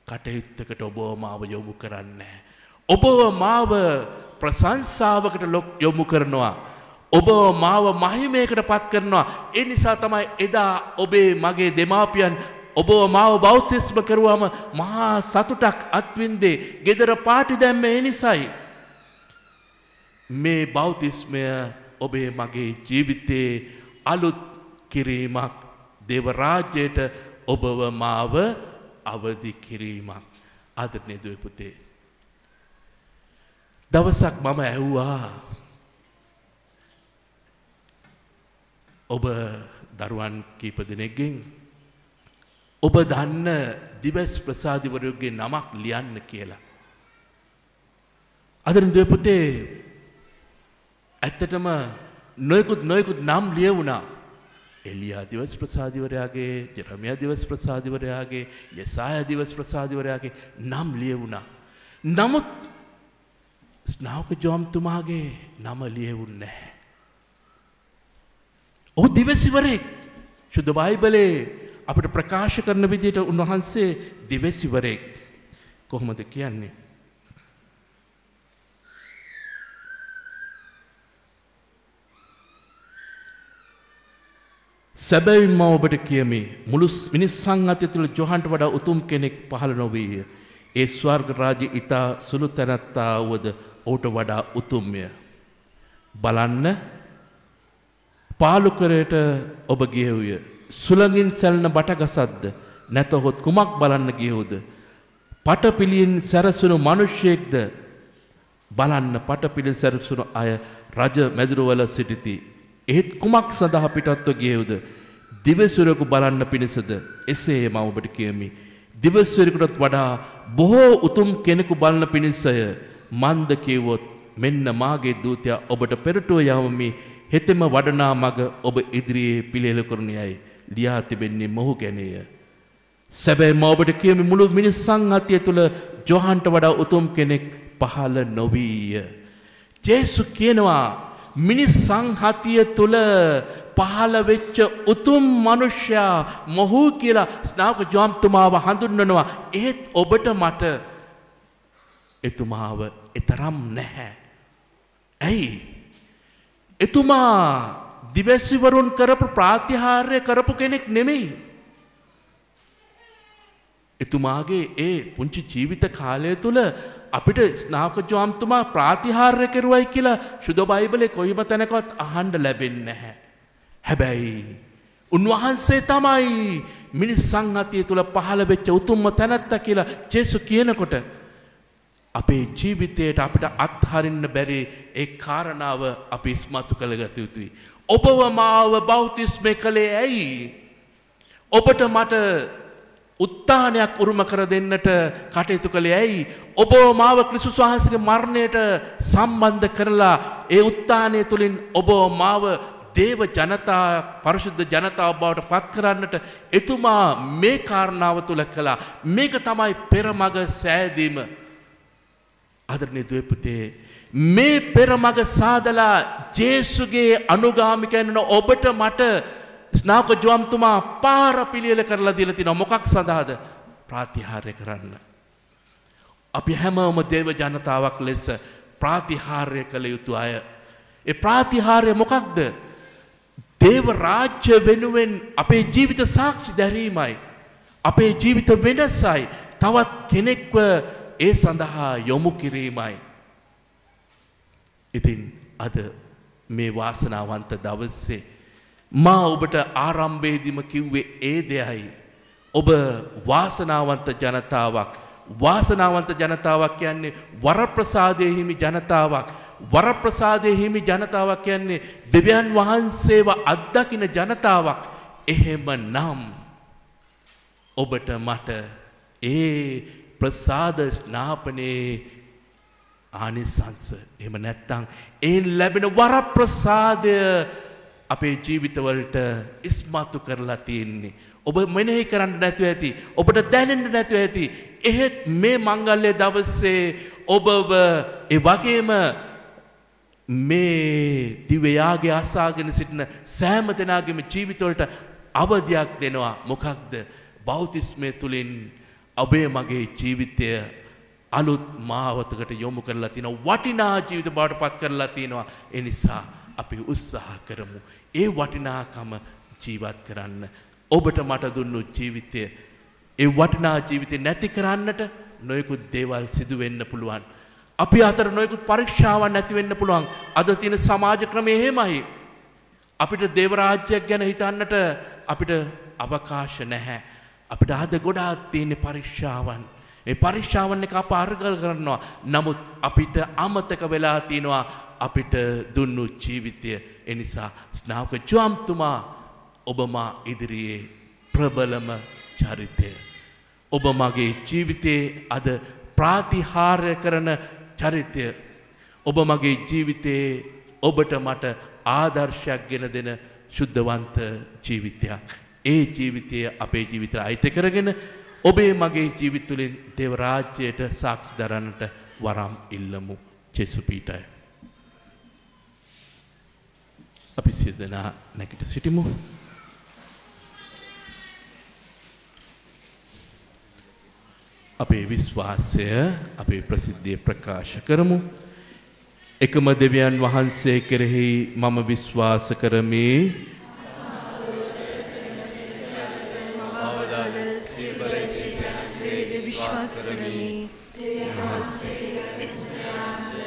කටයුත්තකට ඔබ මාව යොමු කරන්නේ. ඔබ මාව ප්‍රශංසාවකට යොමු කරනවා. ඔබ මාව මහිමයකට පත් කරනවා. ඒ නිසා තමයි එදා ඔබේ මගේ දෙමාපියන් ඔබ මාව බෞතිස්ම කරුවාම මහා සතුටක් අත්විඳේ. ගෙදර පාටි දැම්මේ ඒ නිසායි. මේ බෞතිස්මය ඔබේ මගේ ජීවිතේ අලුත් කිරීමක්. දේව රාජ්‍යයට ඔබව මාව අවදි කිරීමක්. ආදරණීය දුවේ පුතේ, දවසක් මම ඇහුවා ඔබ දරුවන් කීප දෙනෙක්ගෙන් ඔබ දන්න දිවස් ප්‍රසාදිවරයෙකුගේ නමක් ලියන්න කියලා. ආදරණීය දුවේ පුතේ, ඇත්තටම නොයෙකුත් නම් ලියවුණා. එලියා දිවස් ප්‍රසාදිවරයාගේ, ජෙරමියා දිවස් ප්‍රසාදිවරයාගේ, යෙසායා දිවස් ප්‍රසාදිවරයාගේ නම් ලියවුණා. නමුත් ස්නාවක ජෝම්තුමාගේ නම ලියවුන්නේ නැහැ. ඔහු දිවසිවරයෙක්. සුද්ධ බයිබලයේ අපිට ප්‍රකාශ කරන විදිහට උන්වහන්සේ දිවසිවරයෙක්. කොහොමද කියන්නේ? සැබවින්ම ඔබට කියමි මුළු මිනිස් සංහතිය තුළ ජොහන්ට වඩා උතුම් කෙනෙක් පහළ නොවීය. ඒ ස්වර්ග රාජ්‍ය ඊතා සුළු තැනැත්තා වුවද ඔහුට වඩා උතුම්ය. බලන්න, පාලුකරයට ඔබ ගියහුය. සුළඟින් සැලෙන බටගසක්ද නැතහොත් කුමක් බලන්න ගියහුද? පටපිලියෙන් සැරසුණු මිනිසෙක්ද? බලන්න, පටපිලියෙන් සැරසුණු අය රජ මැදුරවල සිටිති. එහෙත් කුමක් සඳහා පිටත්ව ගියහුද? දිවසුරෙකු බලන්න පිණිසද? එසේ මම ඔබට කියමි, දිවසුරෙකුටත් වඩා බොහෝ උතුම් කෙනෙකු බලන පිණිසය. මන්ද කිව්වොත් මෙන්න මාගේ දූතයා ඔබට පෙරටුව යවමි. හෙතෙම වඩනා මග ඔබ ඉදිරියේ පිළියෙල කරනුයයි ලියා තිබෙන්නේ මොහු ගැනීය. සැබෑම ඔබට කියමි මුළු මිනිස් සංහතිය තුළ ජොහන්ට වඩා උතුම් කෙනෙක් පහළ නොවීය. ජේසු කියනවා මිනිස් සංහතිය තුල පහළ වෙච්ච උතුම් මනුෂ්‍යයා මොහු කියලා ස්නාවක ජෝම්තුමාව හඳුන්වනවා. ඒත් ඔබට මට එතුමාව එතරම් නැහැ. ඇයි? එතුමා දිවැසිවරුන් කරපු ප්‍රාතිහාර්ය කරපු කෙනෙක් නෙමෙයි. එතුමාගේ ඒ පුංචි ජීවිත කාලය තුල අපිට ස්නාවක ජෝම්තුමා ප්‍රාතිහාර්ය කෙරුවයි කියලා සුදු බයිබලේ කොයිම තැනකවත් අහන්න ලැබෙන්නේ නැහැ. හැබැයි උන්වහන්සේ තමයි මිනිස් සංහතිය තුල පහළ වෙච්ච උතුම්ම තැනැත්තා කියලා ජේසු කියනකොට අපේ ජීවිතයට අපිට අත්හරින්න බැරි ඒ කාරණාව අපි ඉස්මතු කරගත යුතුයි. ඔබව මාව බෞතිස්මය කළේ ඇයි? ඔබට මට උත්තානයක් උරුම කර දෙන්නට කටයුතු කළේ ඇයි? ඔබ මාව ක්‍රිස්තුස් වහන්සේගේ මරණයට සම්බන්ධ කරලා ඒ උත්තානය තුලින් ඔබ මාව දේව ජනතා පරිශුද්ධ ජනතාව බවට පත් කරන්නට එතුමා මේ කාරණාව තුල කළා. මේක තමයි පෙරමග සෑදීම. ආදරණීය දුවේ පුතේ, මේ පෙරමග සාදලා ජේසුගේ අනුගාමිකයන් වන ඔබට මට ස්නාවක ජෝම්තුමා පාර පිළියෙල කරලා දීලා තිනවා. මොකක් සඳහාද? ප්‍රාතිහාර්ය කරන්න. අපි හැමෝම දේව ජනතාවක් ලෙස ප්‍රාතිහාර්ය කළ යුතු අය. ඒ ප්‍රාතිහාර්ය මොකක්ද? දේව රාජ්‍ය වෙනුවෙන් අපේ ජීවිත සාක්ෂි දැරීමයි. අපේ ජීවිත වෙනසයි. තවත් කෙනෙක්ව ඒ සඳහා යොමු කිරීමයි. ඉතින් අද මේ වාසනාවන්ත දවසේ මා ඔබට ආරම්භයේදීම කිව්වේ ඒ දෙයයි. ඔබ වාසනාවන්ත ජනතාවක්. වාසනාවන්ත ජනතාවක් කියන්නේ වරප්‍රසාදයේ හිමි ජනතාවක්. වරප්‍රසාදයේ හිමි ජනතාවක් කියන්නේ දෙවියන් වහන්සේව අත්දකින ජනතාවක්. එහෙමනම් ඔබට මට ඒ ප්‍රසාද ස්නාපනයේ ආනිසංස එහෙම නැත්නම් ඒ ලැබෙන වරප්‍රසාදය අපේ ජීවිතවලට ඉස්මතු කරලා තියෙන්නේ. ඔබ මෙනෙහි කරන්න නැතුව ඇති. ඔබට දැනෙන්න නැතුව ඇති. එහෙත් මේ මංගල්‍ය දවසේ ඔබව ඒ වගේම මේ දිව්‍ය යාගය අසාගෙන සිටින සෑම දෙනාගේම ජීවිතවලට අවධියක් දෙනවා. මොකක්ද? බෞතිස්මය තුලින් ඔබේ මගේ ජීවිතය අලුත් මාවතකට යොමු කරලා තිනවා. වටිනා ජීවිත බවට පත් කරලා තිනවා. ඒ නිසා අපි උත්සාහ කරමු ඒ වටිනාකම ජීවත් කරන්න. ඔබට මට දුන්නු ජීවිතය ඒ වටිනා ජීවිතේ නැති කරන්නට නොයෙකුත් දේවල් සිදු වෙන්න පුළුවන්. අපි අතර නොයෙකුත් පරීක්ෂාවන් නැති වෙන්න පුළුවන්. අද තියෙන සමාජ ක්‍රමය එහෙමයි. අපිට දේව රාජ්‍යයක් ගැන හිතන්නට අපිට අවකාශ නැහැ. අපිට අද ගොඩාක් තියෙන පරීක්ෂාවන්. ඒ පරීක්ෂාවන් එක අප අර්ගල කරනවා. නමුත් අපිට අමතක වෙලා තියෙනවා අපිට දුන්නු ජීවිතය. ඒ නිසා ස්නාවක ජෝම්තුමා ඔබ මා ඉදිරියේ ප්‍රබලම චරිතය. ඔබ මගේ ජීවිතයේ අද ප්‍රාතිහාර්ය කරන චරිතය. ඔබ මගේ ජීවිතයේ ඔබට මට ආදර්ශයක් ගෙන දෙන ශුද්ධවන්ත ජීවිතයක්. ඒ ජීවිතය අපේ ජීවිතයට අයිති කරගෙන ඔබේ මගේ ජීවිත තුළින් දේව රාජ්‍යයට සාක්ෂි දරන්නට වරම් ඉල්ලමු. ජේසු පීඨය. අපි සියලු දෙනා නැගිට සිටිමු. අපේ විශ්වාසය අපේ ප්‍රසිද්ධිය ප්‍රකාශ කරමු. එකම දෙවියන් වහන්සේ කෙරෙහි මම විශ්වාස කරමි.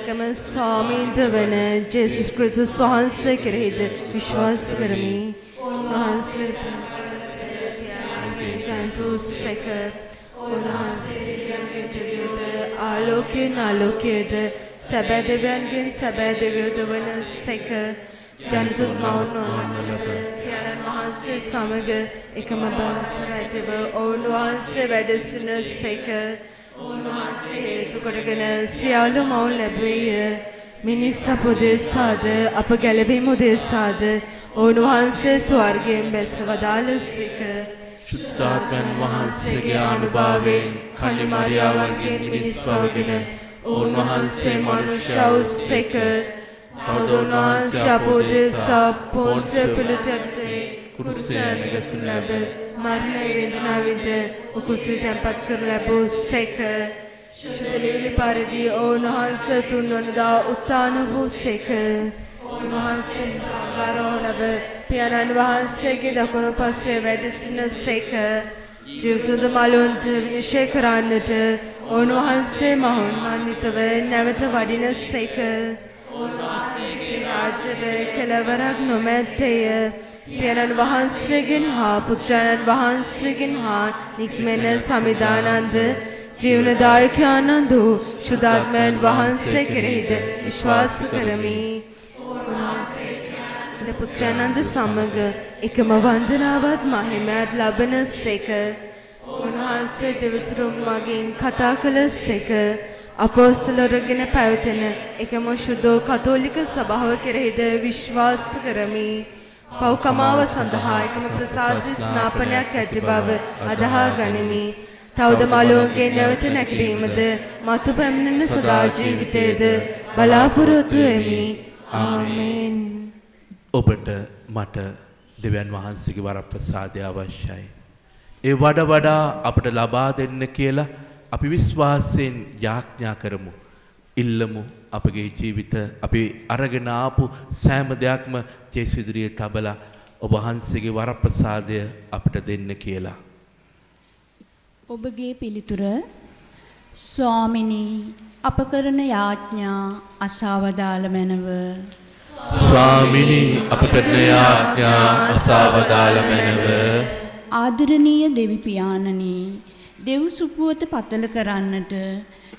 එකම ස්වාමීන්ට වන ජේසුස් ක්‍රිස්තුස් වහන්සේ කෙරෙහිද විශ්වාස කරමි. උන්වහන්සේ ජයන්තුසේක උන්වහන්සේගේ දෙවියන්ට ආලෝකයෙන් ආලෝකයේද සැබෑ දෙවියන්ගෙන් සැබෑ දෙවියෝද වන සේක ජනතුත් මවුනොනලබ පියාණන් වහන්සේ සමග එකම බවට ඇතිව උන්වහන්සේ වැඩ සිටින සේක උන්වහන්සේ හේතු කොටගෙන සියලු මවුන් ලැබුවේ මිනිස් අපදේශාද අප ගැලවීම උදෙසාද උන්වහන්සේ ස්වර්ගයෙන් බැස වදාළසේක. ශුද්ධාත්මයන් වහන්සේගේ අනුභවයෙන් කන්‍යා මාරියාවන්ගෙන් මිනිස් බවගෙන උන්වහන්සේ මනුෂ්‍ය වූසේක. තවද උන්වහන්සේ අපෝදෙසා පොන්සිය පිළිතුරේ කුරුසයන් ගැසුණු ලැබ මරණ වේදනාවිද උකුතු තැන්පත් කර ලැබුසේක. ශුද්ධලීලි පරිදි උන්වහන්සේ තුන්වනදා උත්ථාන වූසේක. උන්වහන්සේ සංඝාරෝහණව පියාණන් වහන්සේගේ දකුණු පස්සේ වැඩ සිටිනසේක. ජීවිතද මලොන්ට විනිශ්චය කරන්නට උන්වහන්සේ මහෝන්මන්විතව නැවත වඩිනසේක. උන්වහන්සේගේ රාජ්‍යයට කෙළවරක් නොමැත්තේය. පියාණන් වහන්සේගෙන් හා පුත්‍රයන් වහන්සේගෙන් හා නික්මෙන සමිදානන්ද ජීවනදායක ආනන්ද ශුද්ධාත්මයන් වහන්සේ කෙරෙහිද විශ්වාස කරමි. උන්වහන්සේ පුත්‍රයන්න්ද සමග එකම වන්දනාවත් මහිමයත් ලබනසේක. උන්වහන්සේ දෙවිසුරුම් මගින් කතා කළසේක. අපෝස්තලවරුගෙන පැවතෙන එකම ශුද්ධ කතෝලික සභාව කෙරෙහිද විශ්වාස කරමි. පව්කමාව සඳහා එකම ප්‍රසාද ස්නාපනයක් ඇති බව අදහා ගනිමි. තවද මලෝන්ගේ නැවත නැගීමද මතු පැමිණෙන සදා ජීවිතයේද බලාපොරොත්තු වෙමි. ආමේන්. ඔබට මට දෙවියන් වහන්සේගේ වරප්‍රසාදය අවශ්‍යයි. ඒ වඩා අපට ලබා දෙන්න කියලා අපි විශ්වාසයෙන් යාඥා කරමු. ඉල්ලමු අපගේ ජීවිත අපි අරගෙන ආපු සෑම දෙයක්ම ජේසුස් ඉදිරියේ තබලා ඔබ වහන්සේගේ වරප්‍රසාදය අපට දෙන්න කියලා. ඔබගේ පිළිතුර ස්වාමිනී අප කරන යාඥා අසවදාල මැනව. ස්වාමිනී අප කරන යාඥා අසවදාල මැනව. ආදරණීය දෙවි පියාණනි දෙව් සුපුවත පතල කරන්නට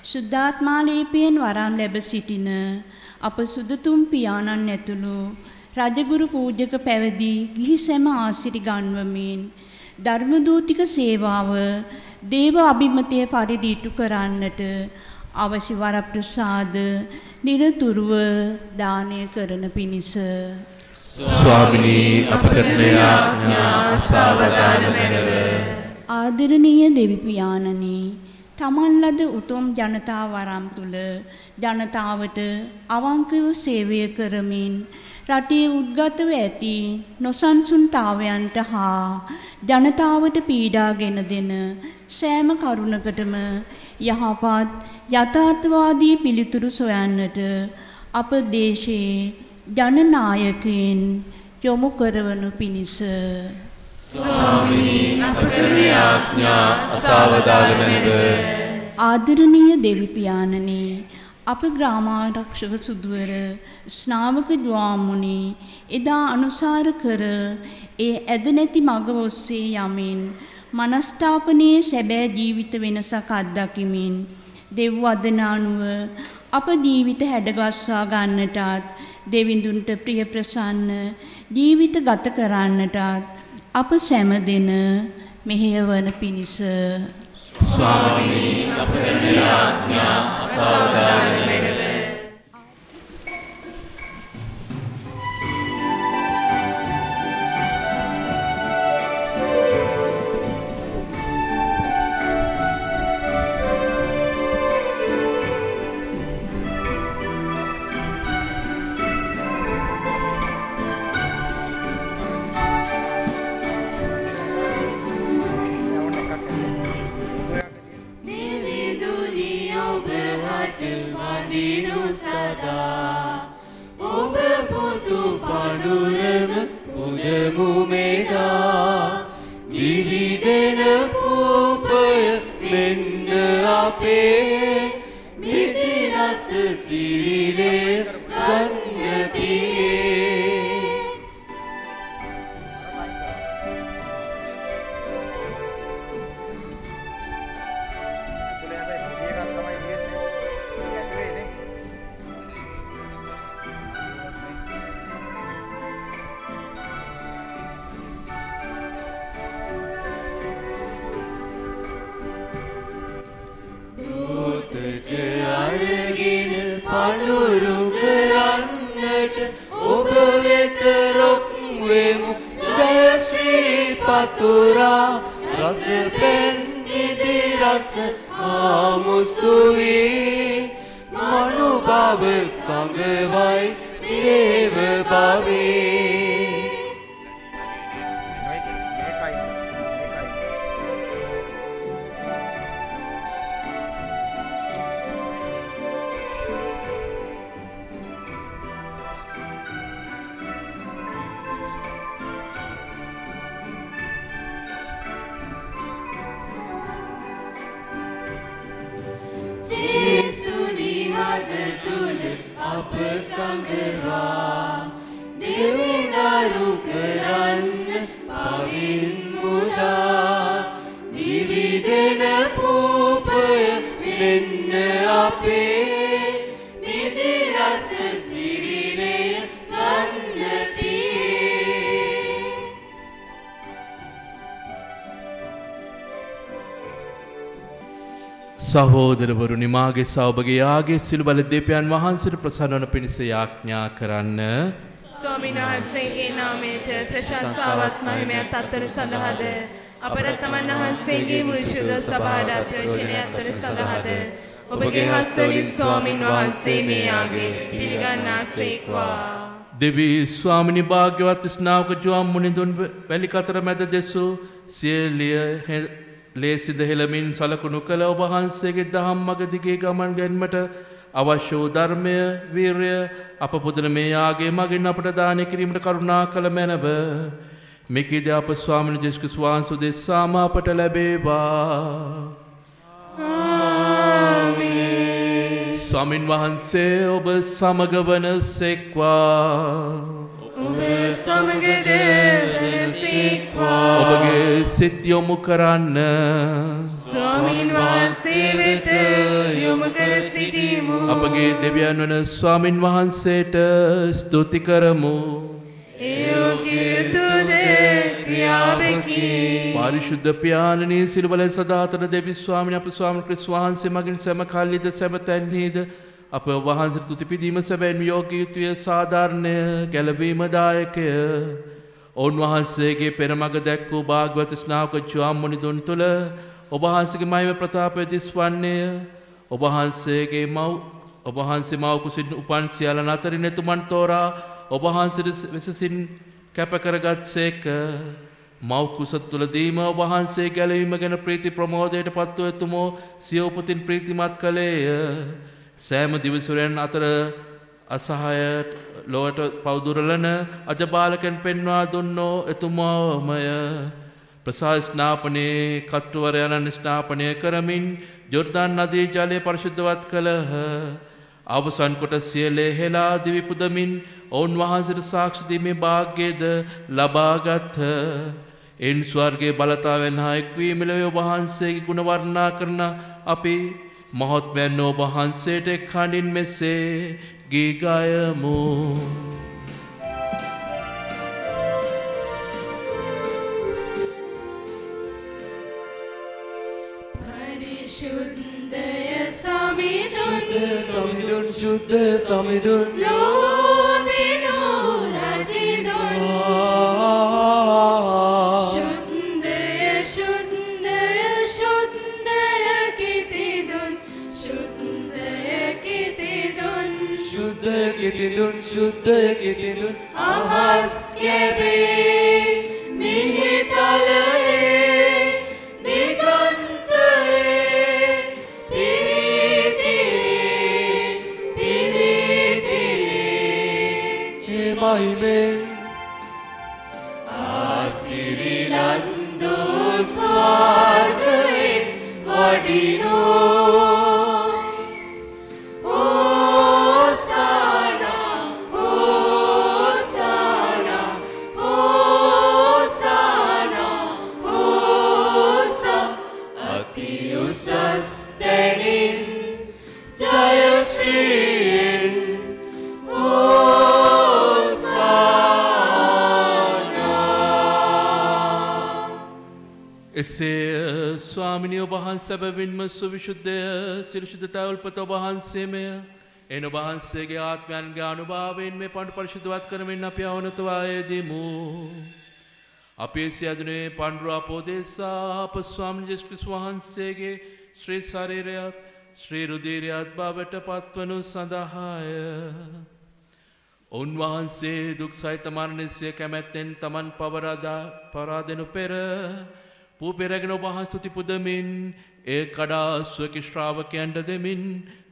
ශුද්ධාත්මාලේපයෙන් වරම් ලැබ සිටින අප සුදතුම් පියාණන් ඇතුළු රජගුරු පූජක පැවිදි ගිහි සැම ආසිරි ගන්වමින් ධර්මදූතික සේවාව දේව අභිමතය පරිදි ඉටු කරන්නට අවශ්‍ය වරප්‍රසාද නිරතුරුව දානය කරන පිණිස ස්වාමිනී අප කරන යාඥා අසවදාන මැනව. ආදරණීය දෙවි පියාණනි තමන් ලද උතුම් ජනතා වරම් තුල ජනතාවට අවංකව සේවය කරමින් රටේ උද්ගතව ඇති නොසන්සුන්තාවයන්ට හා ජනතාවට පීඩාගෙන දෙන සෑම කරුණකටම යහපත් යථාර්ථවාදී පිළිතුරු සොයන්නට අප දේශයේ ජනනායකයන් යොමු කරවනු පිණිස ස්වාමිනී අප කරන යාඥා අසවදාල මැනව. ආදරණීය දෙවි පියාණනි අප ග්‍රාමාරක්ෂක සුදුවර ස්නාවක ජ්වාමුනි එදා අනුසාර කර ඒ ඇද නැති මඟ ඔස්සේ යමින් මනස්ථාපනයේ සැබෑ ජීවිත වෙනසක් අත්දකිමින් දෙව් වදනානුව අප ජීවිත හැඩගස්වා ගන්නටත් දෙවිඳුන්ට ප්‍රිය ප්‍රසන්න ජීවිත ගත කරන්නටත් අප සෑම දෙන මෙහෙයවන පිණිස ස්වාමිනී අප කරන යාඥා අසවදාන මැනව. මනුභව සංගවයි දේව භවේ අප සංගවා දෙවිදරු කරන්න පවින් මුදා දිවිදෙන පූපය වෙන්න අපේ මිදි රස සිරිනේ ගන්න පියේ සහෝදරවරුනි මාගේ සෞභගේ යාගේ සිළු බල දෙවියන් වහන්සේට ප්‍රසන්න වන පිණිස යාඥා කරන්න. ස්වාමීන් වහන්සේගේ නාමයට ප්‍රශංසාවත් මහිමයත් අත්තර සඳහාද අපට තමන් වහන්සේගේ මුනිසුද සභාවට ප්‍රයෝජනය අත්තර සඳහාද ඔබගේ හස්තවලින් ස්වාමීන් වහන්සේ මේ යාගේ පිළිගන්නාසේක්වා. දෙවි ස්වාමිනී භාග්‍යවත් ස්නාවක ජෝම් මුනිඳුන් වැලි කතර මැද දෙසූ සියලිය ලේසිද හෙළමින් සලකුණු කළ ඔබ වහන්සේගේ දහම් මඟ දිගේ ගමන් ගැනීමට අවශ්‍ය වූ ධර්මය වීරය අප පුදන මේ යාගේ මගින් අපට දානය කිරීමට කරුණා කළ මැනව මෙකීද අප ස්වාමීන් වහන්සේ වහන්සේ දෙසාම අපට ලැබේවා. ආමේන්. ස්වාමීන් වහන්සේ ඔබ සමග වනසේක්වා. ඔබ සමගද වනසේක්වා. ඔබගේ සිත යොමු කරන්න. ස්වාමීන් වහන්සේ වෙත යොමු කර සිටීමු. අපගේ දෙවියන් වන ස්වාමින් වහන්සේට ස්තුති කරමු. පාරිශුද්ධ පියාණනී සිළුවල සදාතන දෙවි ස්වාමීන් අප ස්වාමීන් ක්‍රිස්තුස් වහන්සේ මගින් සෑම කල්ලිද සෑම තැන්හිද අප වහන්සේට තුති පිදීම සැබෑන් යෝගී යුතුය සාධාරණය ගැලවීමදායකය. ඔවුන්වහන්සේගේ පෙරමග දැක් වූ භාග්‍යවත් ස්නාවක ජෝම් මුනිඳුන් තුළ ඔබ වහන්සේගේ මහිම ප්‍රතාපය දිස්වන්නේය. ඔබ වහන්සේ මව් කුසින් උපන් සියල්ලන් අතරින් එතුමන් තෝරා ඔබ වහන්සේට වෙසසින් කැප කරගත්සේක. මව් කුස තුලදීම ඔබ වහන්සේ ගැලවීම ගැන ප්‍රීති ප්‍රමෝදයට පත්ව එතුමෝ සිය උපතින් ප්‍රීතිමත් කළේය. සෑම දිවිසුරයන් අතර අසහාය ලොවට පවුදුරලන අජබාලකෙන් පෙන්වා දුන්නෝ එතුමාමය. ප්‍රසාද ස්නාපනයේ කට්ටුවරයන් ස්නාපනය කරමින් ජොර්දාන් නදී ජලය පරිශුද්ධවත් කළහ. අවසන් කොට සියලේ හෙලා දිවි පුදමින් ඔවුන් වහන්සේට සාක්ෂි දීමේ භාග්‍යද ලබාගත්හ. එන් ස්වර්ගයේ බලතාවෙන් හා එක්වී මෙලොව වහන්සේගේ ගුණ වර්ණනා කරන අපි මහත්මයන් ඔබ වහන්සේට කණින් මෙසේ ගී ගයමු. සමිඳුන් ශුද්ධ සමිඳුන් ලෝදිනෝ රජිදුන් ශුද්ධය ශුද්ධය ශුද්ධය කිතිදුන් ශුද්ධය කිතිදුන් ශුද්ධ කිතිදුන් ශුද්ධ කිතිදුන් අහස් කැබේ මිහිතලයේ මහිමෙන් ආසිරිලන්දු ස්වර්ගයෙන් වඩිනෝ හෝසානා හෝසානා හෝසානා හෝසා අති උසස් තැනින් ජයශ්‍රීයෙන් එසේ ස්වාමිනිය ඔබ වහන්සේ සැබවින්ම සුවිශුද්ධය සිරිශුද්ධතා උල්පත ඔබ වහන්සේමය. එන ඔබ වහන්සේගේ ආත්මයන්ගේ අනුභවයෙන් මේ පඬු පරිශුද්ධවත් කරමින් අපි අවනතවා යෙදෙමු. අපේ සියදුනේ පඬුර අපෝදේසා අප ස්වාමීන් වහන්සේ ක්‍රිස්තුස් වහන්සේගේ ශ්‍රී ශරීරයත් ශ්‍රී රුධිරයත් බවට පත්වනු සඳහාය. උන්වහන්සේ දුක් සහිත මරණය කැමැත්තෙන් තමන් පවරාදෙනු පෙර පූපෙරගෙන ඔබ හා ස්තුති පුදමින් ඒ කඩා ස්වකී ශ්‍රාවකයන්ට දෙමින්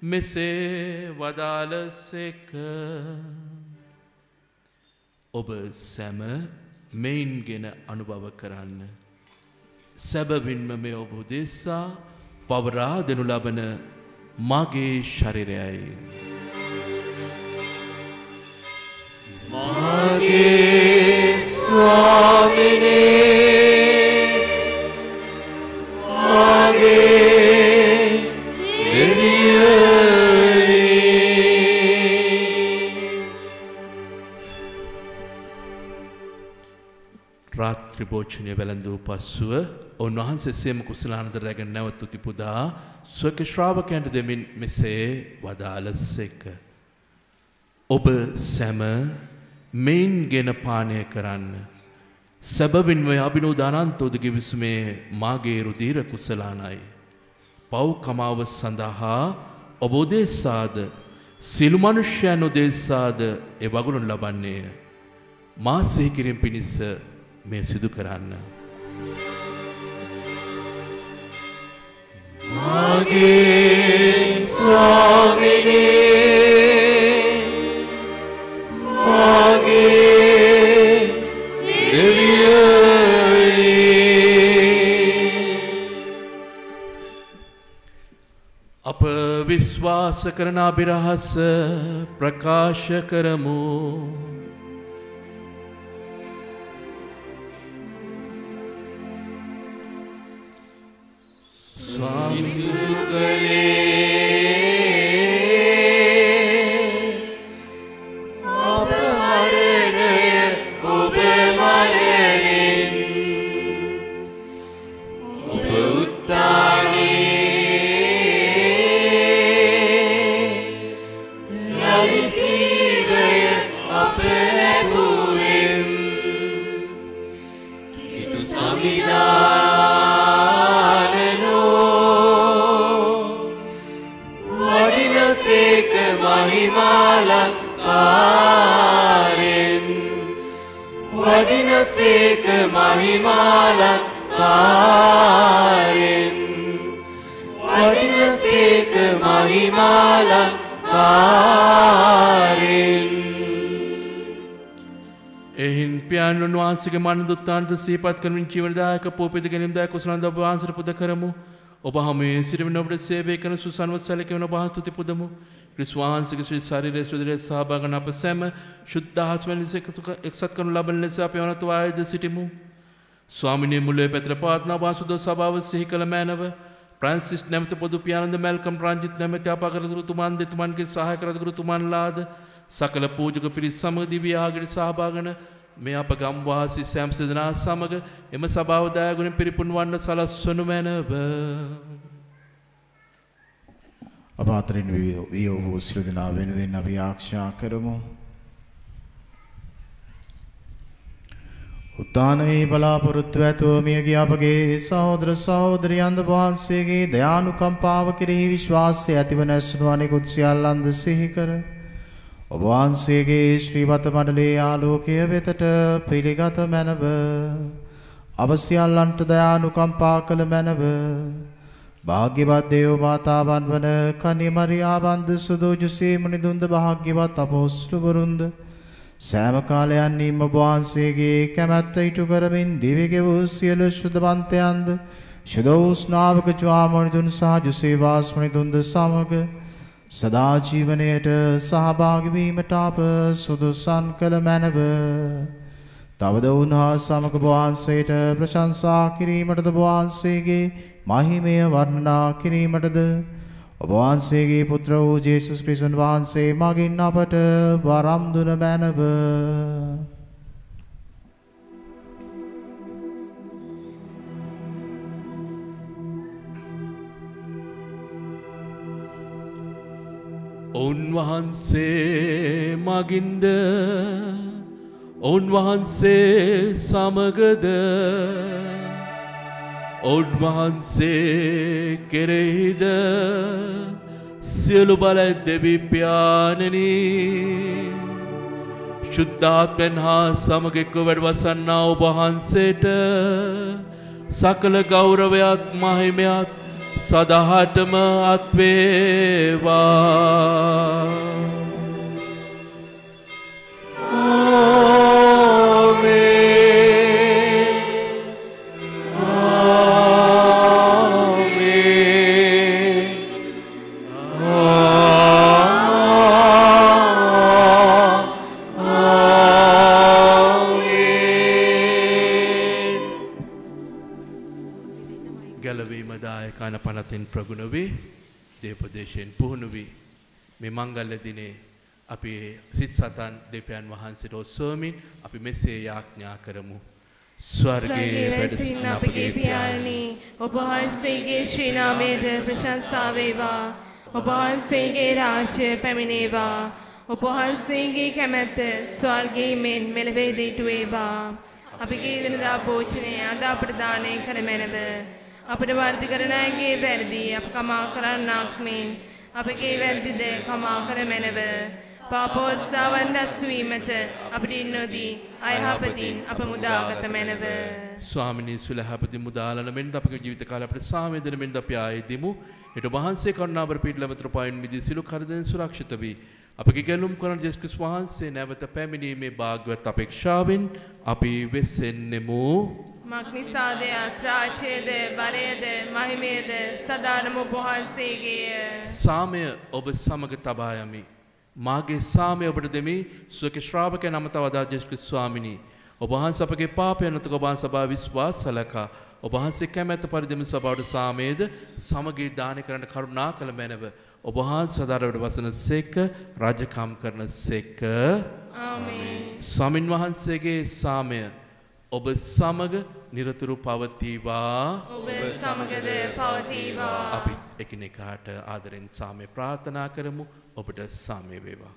මෙසේ වදාළසේක. ඔබ සැම මෙයින්ගෙන අනුභව කරන්න. සැබවින්ම මේ ඔබ උදෙසා පවරා දෙනු ලබන මාගේ ශරීරයයි. මාගේ ස්වාමිනේ මාගේ දෙවියනේ රාත්‍රී භෝජනය වැළඳූ පසුව උන්වහන්සේ සේම කුසලානන්ද රැගෙන නැවත උති පුදා ස්වකී ශ්‍රාවකයන්ට දෙමින් මෙසේ වදාළසේක. ඔබ සැම මෙයින්ගෙන පානය කරන්න. සැබවින්ම අභිනෝදානන්තෝද ගිවිසුමේ මාගේ රුධිර කුසලානයි. පව් කමාව සඳහා ඔබ උදෙසාද සියලු මනුෂ්‍යයන් උදෙසාද ඒ වගුරුන් ලබන්නේය. මා සිහි කිරීම පිණිස මේ සිදු කරන්න. මාගේ ස්වාමිනේ මාගේ දෙවියනේ අප විශ්වාස කරන අභිරහස ප්‍රකාශ කරමු. වඩිනසේක මහිමාලංකාරෙන් වඩිනසේක මහිමාලංකාරෙන් එහින් පියාණන් වහන්සේගේ මරණ දුක්ඛාන්ත සිහිපත් කරමින් ජීවනදායක පෝපිත ගැනීමදායක කුසලන්ද ඔබ වහන්සේට පුද කරමු. ඔබ හැමේ සිටමින් ඔබට සේවය කරන සුසන්වත් සැලකෙන ඔබ වහන්සේට ස්තුති පුදමු. ක්‍රිස්තුස් වහන්සේගේ ශ්‍රී ශරීරයේ සුදිරේ සහභාගී අප සැම ශුද්ධ ආත්මයෙන් එක්සත් කරනු ලබන ලෙස අප වනත වායද සිටිමු. ස්වාමිනේ මුල්ලේ පැතර පාත්නා වාසුදෝ සභාව සිහි කළ මැනව ෆ්‍රැන්සිස් නැමැති පොදු පියාණන්ද මැල්කම් රංජිත් නැමැති අපාකරතුරු තුමන් දෙතුමන්ගේ සහායක රදගුරු තුමන්ලාද සකල පූජක පිරිස් සමග දිව්‍ය ආගමට සහභාගී වන මේ අප ගම් වාසී සෑම දෙනා සමග එම සභාව දයාගුණෙන් පිරිපුන් වන්න සලස්වනු මැනව. අප අතරින් වූ සියලු දෙනා වෙනුවෙන් අපි ආරක්ෂා කරමු. උත්තානයේ බලාපොරොත්තු ඇතුව මියගිය අපගේ සහෝදර සහෝදරියන්ද වහන්සේගේ දයානුකම්පාව කෙරෙහි විශ්වාසය ඇතිවන ඇසුණු අනෙකුත් සියල්ලන්ද සිහි කර ඔබ වහන්සේගේ ශ්‍රීවත මණ්ඩලයේ ආලෝකය වෙතට පිළිගත මැනව. අප සියල්ලන්ට දයානුකම්පා කළ මැනව. භාග්‍යවත් දේව මාතාවන් වන කන්‍ය මරියාවන්ද සුදු ජුසේ මුනිදුන්ද භාග්‍යවත් අපොස්තුවරුන්ද සෑම කාලයන්හිම ඔබ වහන්සේගේ කැමැත්ත ඉටු කරමින් දිව්‍ය වූ සියලු ශුද්ධවන්තයන්ද ශුද්ධ වූ ස්නාවක ජ්වාමනිදුන් සහ ජුසේ වාස්මනිදුන්ද සමග සදා ජීවනයට සහභාගී වීමට අප සුදුසන් කළ මැනව. තවද උන්හා සමග වහන්සේට ප්‍රශංසා කිරීමටද වහන්සේගේ මහිමය වර්ණනා කිරීමටද ඔබ වහන්සේගේ පුත්‍ර වූ ජේසුස් ක්‍රිස්තුන් වහන්සේ මගින් අපට වරම් දුන මැනව. උන්වහන්සේ මගින්ද උන්වහන්සේ සමගද උන්වහන්සේ කෙරෙහිද සියලු බල දෙවි පියාණනි ශුද්ධාත්මෙන් හා සමග එක්ව වැඩවසන්නා ඔබ වහන්සේට සකල ගෞරවයත් මහිමයත් සදාහටම අත්වේවා. පනතින් ප්‍රගුණ වී දේපදේශයෙන් පුහුණු වී මේ මංගල්‍ය දිනේ අපි සිත් සතන් දෙවියන් වහන්සේට ඔසවමින් අපි මෙසේ යාඥා කරමු. ස්වර්ගයේ වැඩ සිටින අපගේ පියාණනි ඔබ වහන්සේගේ ශ්‍රී නාමයට ප්‍රශංසා වේවා. ඔබ වහන්සේගේ රාජ්‍ය පැමිණේවා. ඔබ වහන්සේගේ කැමැත්ත ස්වර්ගයේ මෙන් මෙලොවේදී ඉටු වේවා. අපගේ දිනදා භෝජනය අද අපට දානය කළ මැනව. අපට වර්ධි කරන අයගේ වැරදි අප කමා කරන්නාක් මෙන් අපගේ වැරදිද කමා කර මැනව. පාපෝත්සාවන් දැස්වීමට අපට නොදී අයහපතින් අප මුදාගත මැනව. ස්වාමිනී සුලහපති මුදාලන මෙන් අපගේ ජීවිත කාලය අපට සාමේදන මෙන් අපි ආයෙදිමු. ඊට වහන්සේ කරුණාවර පීඩලවතර පයින් මිදී සිළු කරදෙන් සුරක්ෂිත වී අපගේ ගැලුම් කරන ජේසුස් ක්‍රිස්තුස් වහන්සේ නැවත පැමිණීමේ භාග්‍යවත් අපේක්ෂාවෙන් අපි වෙසෙන්නෙමු. මක්නිසාද රාජ්‍යයද බලයද මහිමයද සදානම ඔබ වහන්සේගේය. සාමය ඔබ සමග තබා යමි. මාගේ සාමය ඔබට දෙමි. සුවකේ ශ්‍රාවකයන් අමතා වදා ජේසුස් ක්‍රිස්තුස් ස්වාමිනී ඔබ වහන්සේ අපගේ පාපයන් උතුක ඔබ වහන්සේ සභාව විශ්වාස සලකා ඔබ වහන්සේ කැමැත්ත පරිදිම සභාවට සාමයේද සමගී දාන කරන්න කරුණා කළ මැනව. ඔබ වහන්සේ සදාරවට වසන සේක රාජකම් කරන සේක. ආමේන්. ස්වාමින් වහන්සේගේ සාමය ඔබ සමග නිරතුරු පවතිවා. ඔබ සමගද පවතිවා. අපි එකිනෙකාට ආදරෙන් සාමය ප්‍රාර්ථනා කරමු. ඔබට සාමය වේවා.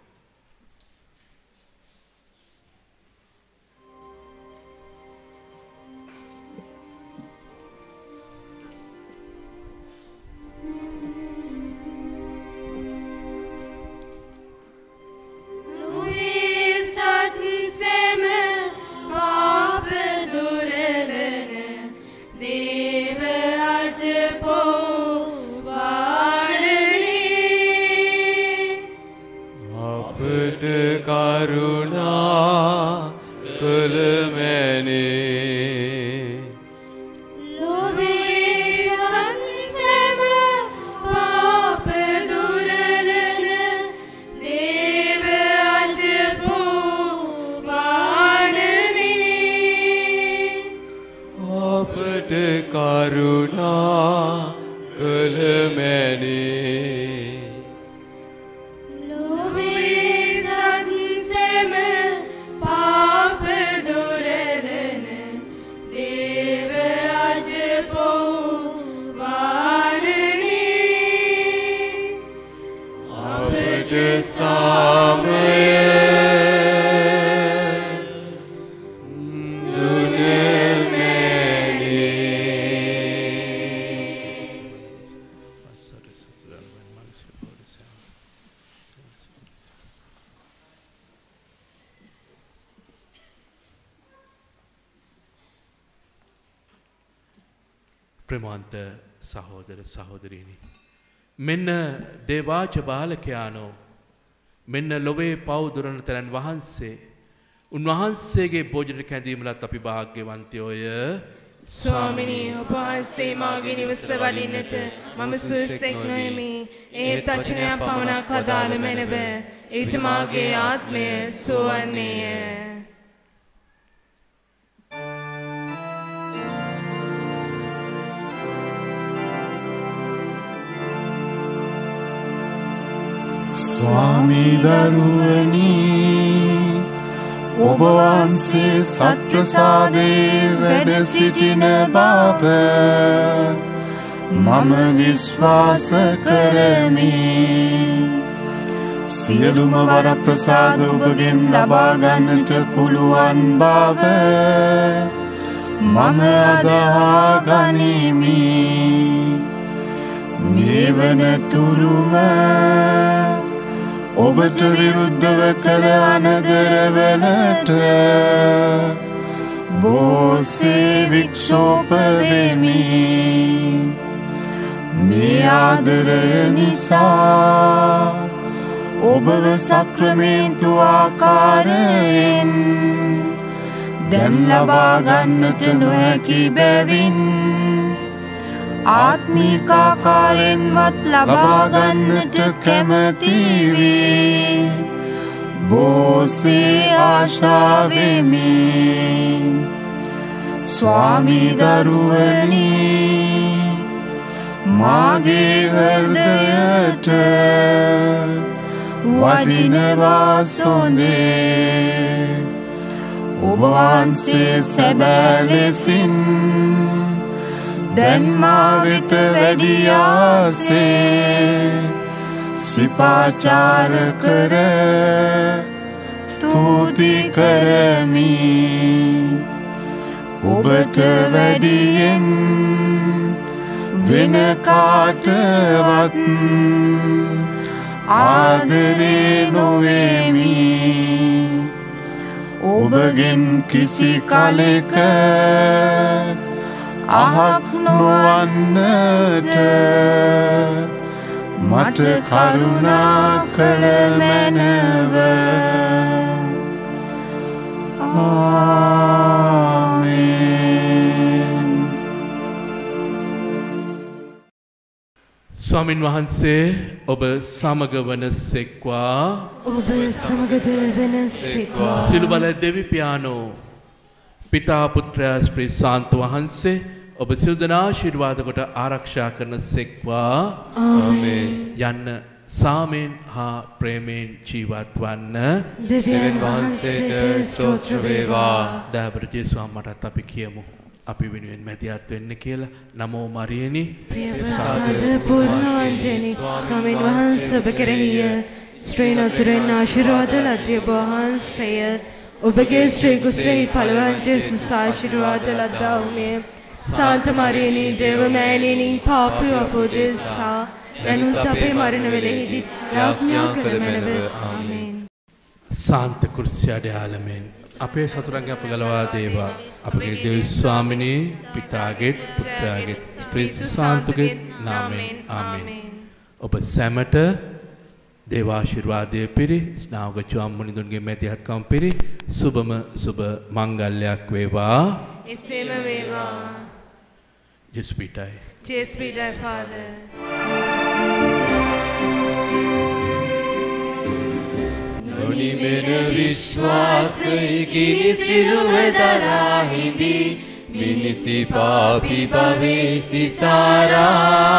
කරුණා කළ මැනේ ලෝකේ සංසම පාප දුරලන දේව අජපෝ වාණමේ අපට කරුණා කළ මැනේ ප්‍රේමවන්ත සහෝදර සහෝදරීනි මෙන්න දේවාච බාලකයානෝ මෙන්න ලොවේ පව් දුරන තරන් වහන්සේ උන්වහන්සේගේ භෝජන කැඳීමලත් අපි වාග්යවන්තයෝය. ස්වාමිනී ඔබ වහන්සේ මාගේ නිවස වඩින්නට මම සුදුසෙක් නොෙමි. ඒත් වචනයක් පමණක් අදාළ මැනව ඊට මාගේ ආත්මය සුවන්නේය. ස්වාමී දරුවනි ඔබ වහන්සේ සත්ප්‍රසාදේ වැඩ සිටින බව මම විශ්වාස කරමි. සියලුම වරප්‍රසාද ඔබගෙන් ලබා ගන්නට පුළුවන් බව මම අදහා ගනිමි මේ වනතුරුම ඔබට විරුද්ධව කළ අනදරවලට බොහෝසේ වික්ෂෝප වෙමි මේ ආදරය නිසා ඔබව සක්‍රමේන්තු ආකාරයෙන් දැන් ලබා ගන්නට නොහැකි බැවින් ආත්මික ආකාරයෙන්වත් ලබා ගන්නට කැමැති වී බොහෝසේ ආශා වෙමි ස්වාමී දරුවනි මාගේ හෘදයට වඩිනවා සොඳේ ඔබ වහන්සේ සැබෑ ලෙසින් දැන් මා වෙත වැඩියාසේ සිපාචාර කර ස්තුති කරමි ඔබට වැඩියෙන් වෙන කාටවත් ආදරේ නොවෙමි ඔබගෙන් කිසි කලෙක අහක් නොවන්නට මට කරුණා කළ මැනව ආමේන් ස්වාමින් වහන්සේ ඔබ සමග වනසෙක්වා ඔබ සමගද වෙනසෙක්වා සිළු බල දෙවි පියාණෝ පිතා පුත්‍රයා ස්ප්‍රී සාන්ත වහන්සේ ඔබ සියලු දෙනා ආශිර්වාද කොට ආරක්ෂා කරන සෙක්වා ආමේන් යන්න සාමයෙන් හා ප්‍රේමයෙන් ජීවත් වන්න දෙවියන් වහන්සේට ස්තෝත්‍ර වේවා දයාබර ජේසුස් මටත් අපි කියමු අපි වෙනුවෙන් මැදිහත් වෙන්න කියලා නමෝ මරියනි ප්‍රියප්‍රසාද පූර්ණවන්තනි ස්වාමීන් වහන්සේ ඔබ කෙරෙහිය ශ්‍රීනතුරෙන් ආශිර්වාද ලද්දී ඔබ වහන්සේය ඔබගේ ශ්‍රී කුසෙහි පළවන් ජේසුස් ආශිර්වාද ලද්දා වූමේ සාන්ත මරියනි දේව මෑණියනි පාපී අපෝදෙසා දැනුත් අපේ මරණ වේලෙහිදී යාඥා කළ මැනව ආමේන් සාන්ත කුර්සියට යාලමෙන් අපේ සතුරන්ගේ අප ගලවා දේවා අපගේ දේව ස්වාමිනී පිතාගේ පුත්‍රයාගේ ස්ත්‍රී සාන්තුගේ නාමයෙන් ආමේන් ඔබ සැමට දේවාශිර්වාදයේ පිරි ස්නාවක චුම්මුනිදුන්ගේ මැදිහත්කම් පිරි සුබම සුබ මංගල්‍යයක් වේවා එසේම වේවා ජේසුස් පිටයි ජේසුස් පිටයි ෆාදර් නොනිමෙන විශ්වාසයකින් සිරුව දරා හිඳි මිනිසි පාපි භවේ සිසාරා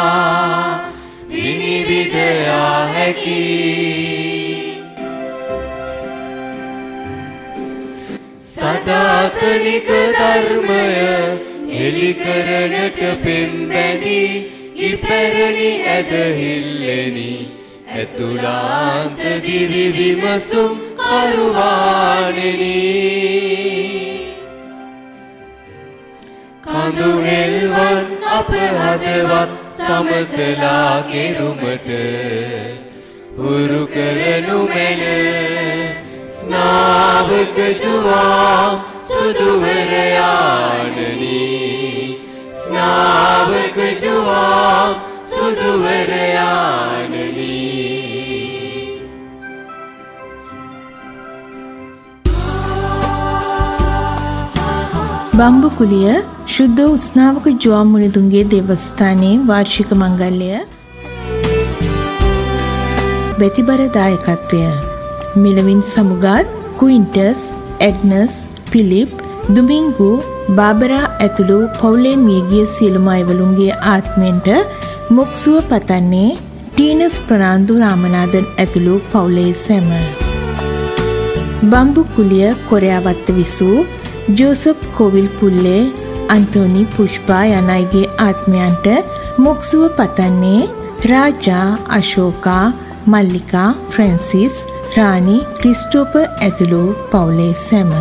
විනිවිදයා හැකි සදාතනික ධර්මය එලි කරනට පෙම්බැඳි ඉපැරණි ඇදහිල්ලෙනි ඇතුලාන්ත දිවි විමසුම් කරුවානෙනි කඳු හෙල්වන් අප හදවත් සමතලා කෙරුමට හුරු කරනු මැන ස්නාවක ජුවාම් සුදුවරයානනි ස්නාවක ජුවාම් සුදුවරයානනි බම්බුකුලිය ශුද්ධ උස්නාවක ජුවාමුනිදුන්ගේ දේවස්ථානයේ වාර්ෂික මංගල්‍ය වැතිබර දායකත්වය මිලවින් සමුගත් කුයින්ටස් ඇග්නස් පිලිප් දුමිංගු බාබරා ඇතුළු පවුලෙන් මියගිය සියලුම අයවලුන්ගේ ආත්මෙන්ට මොක්සුව පතන්නේ ටීනස් ප්‍රනාන්දු රාමනාදන් ඇතුළු පවුලේ සැම බම්බුකුලිය කොරයාවත්ත විසූ ජෝසප් කොවිල් පුල්ලේ අන්තෝනි පුෂ්පා යන අයගේ ආත්මයන්ට මොක්සුව පතන්නේ රාජා අශෝකා මල්ලිකා ෆ්‍රැන්සිස් රානි ක්‍රිස්ටෝපර් ඇතුළු පවුලේ සැම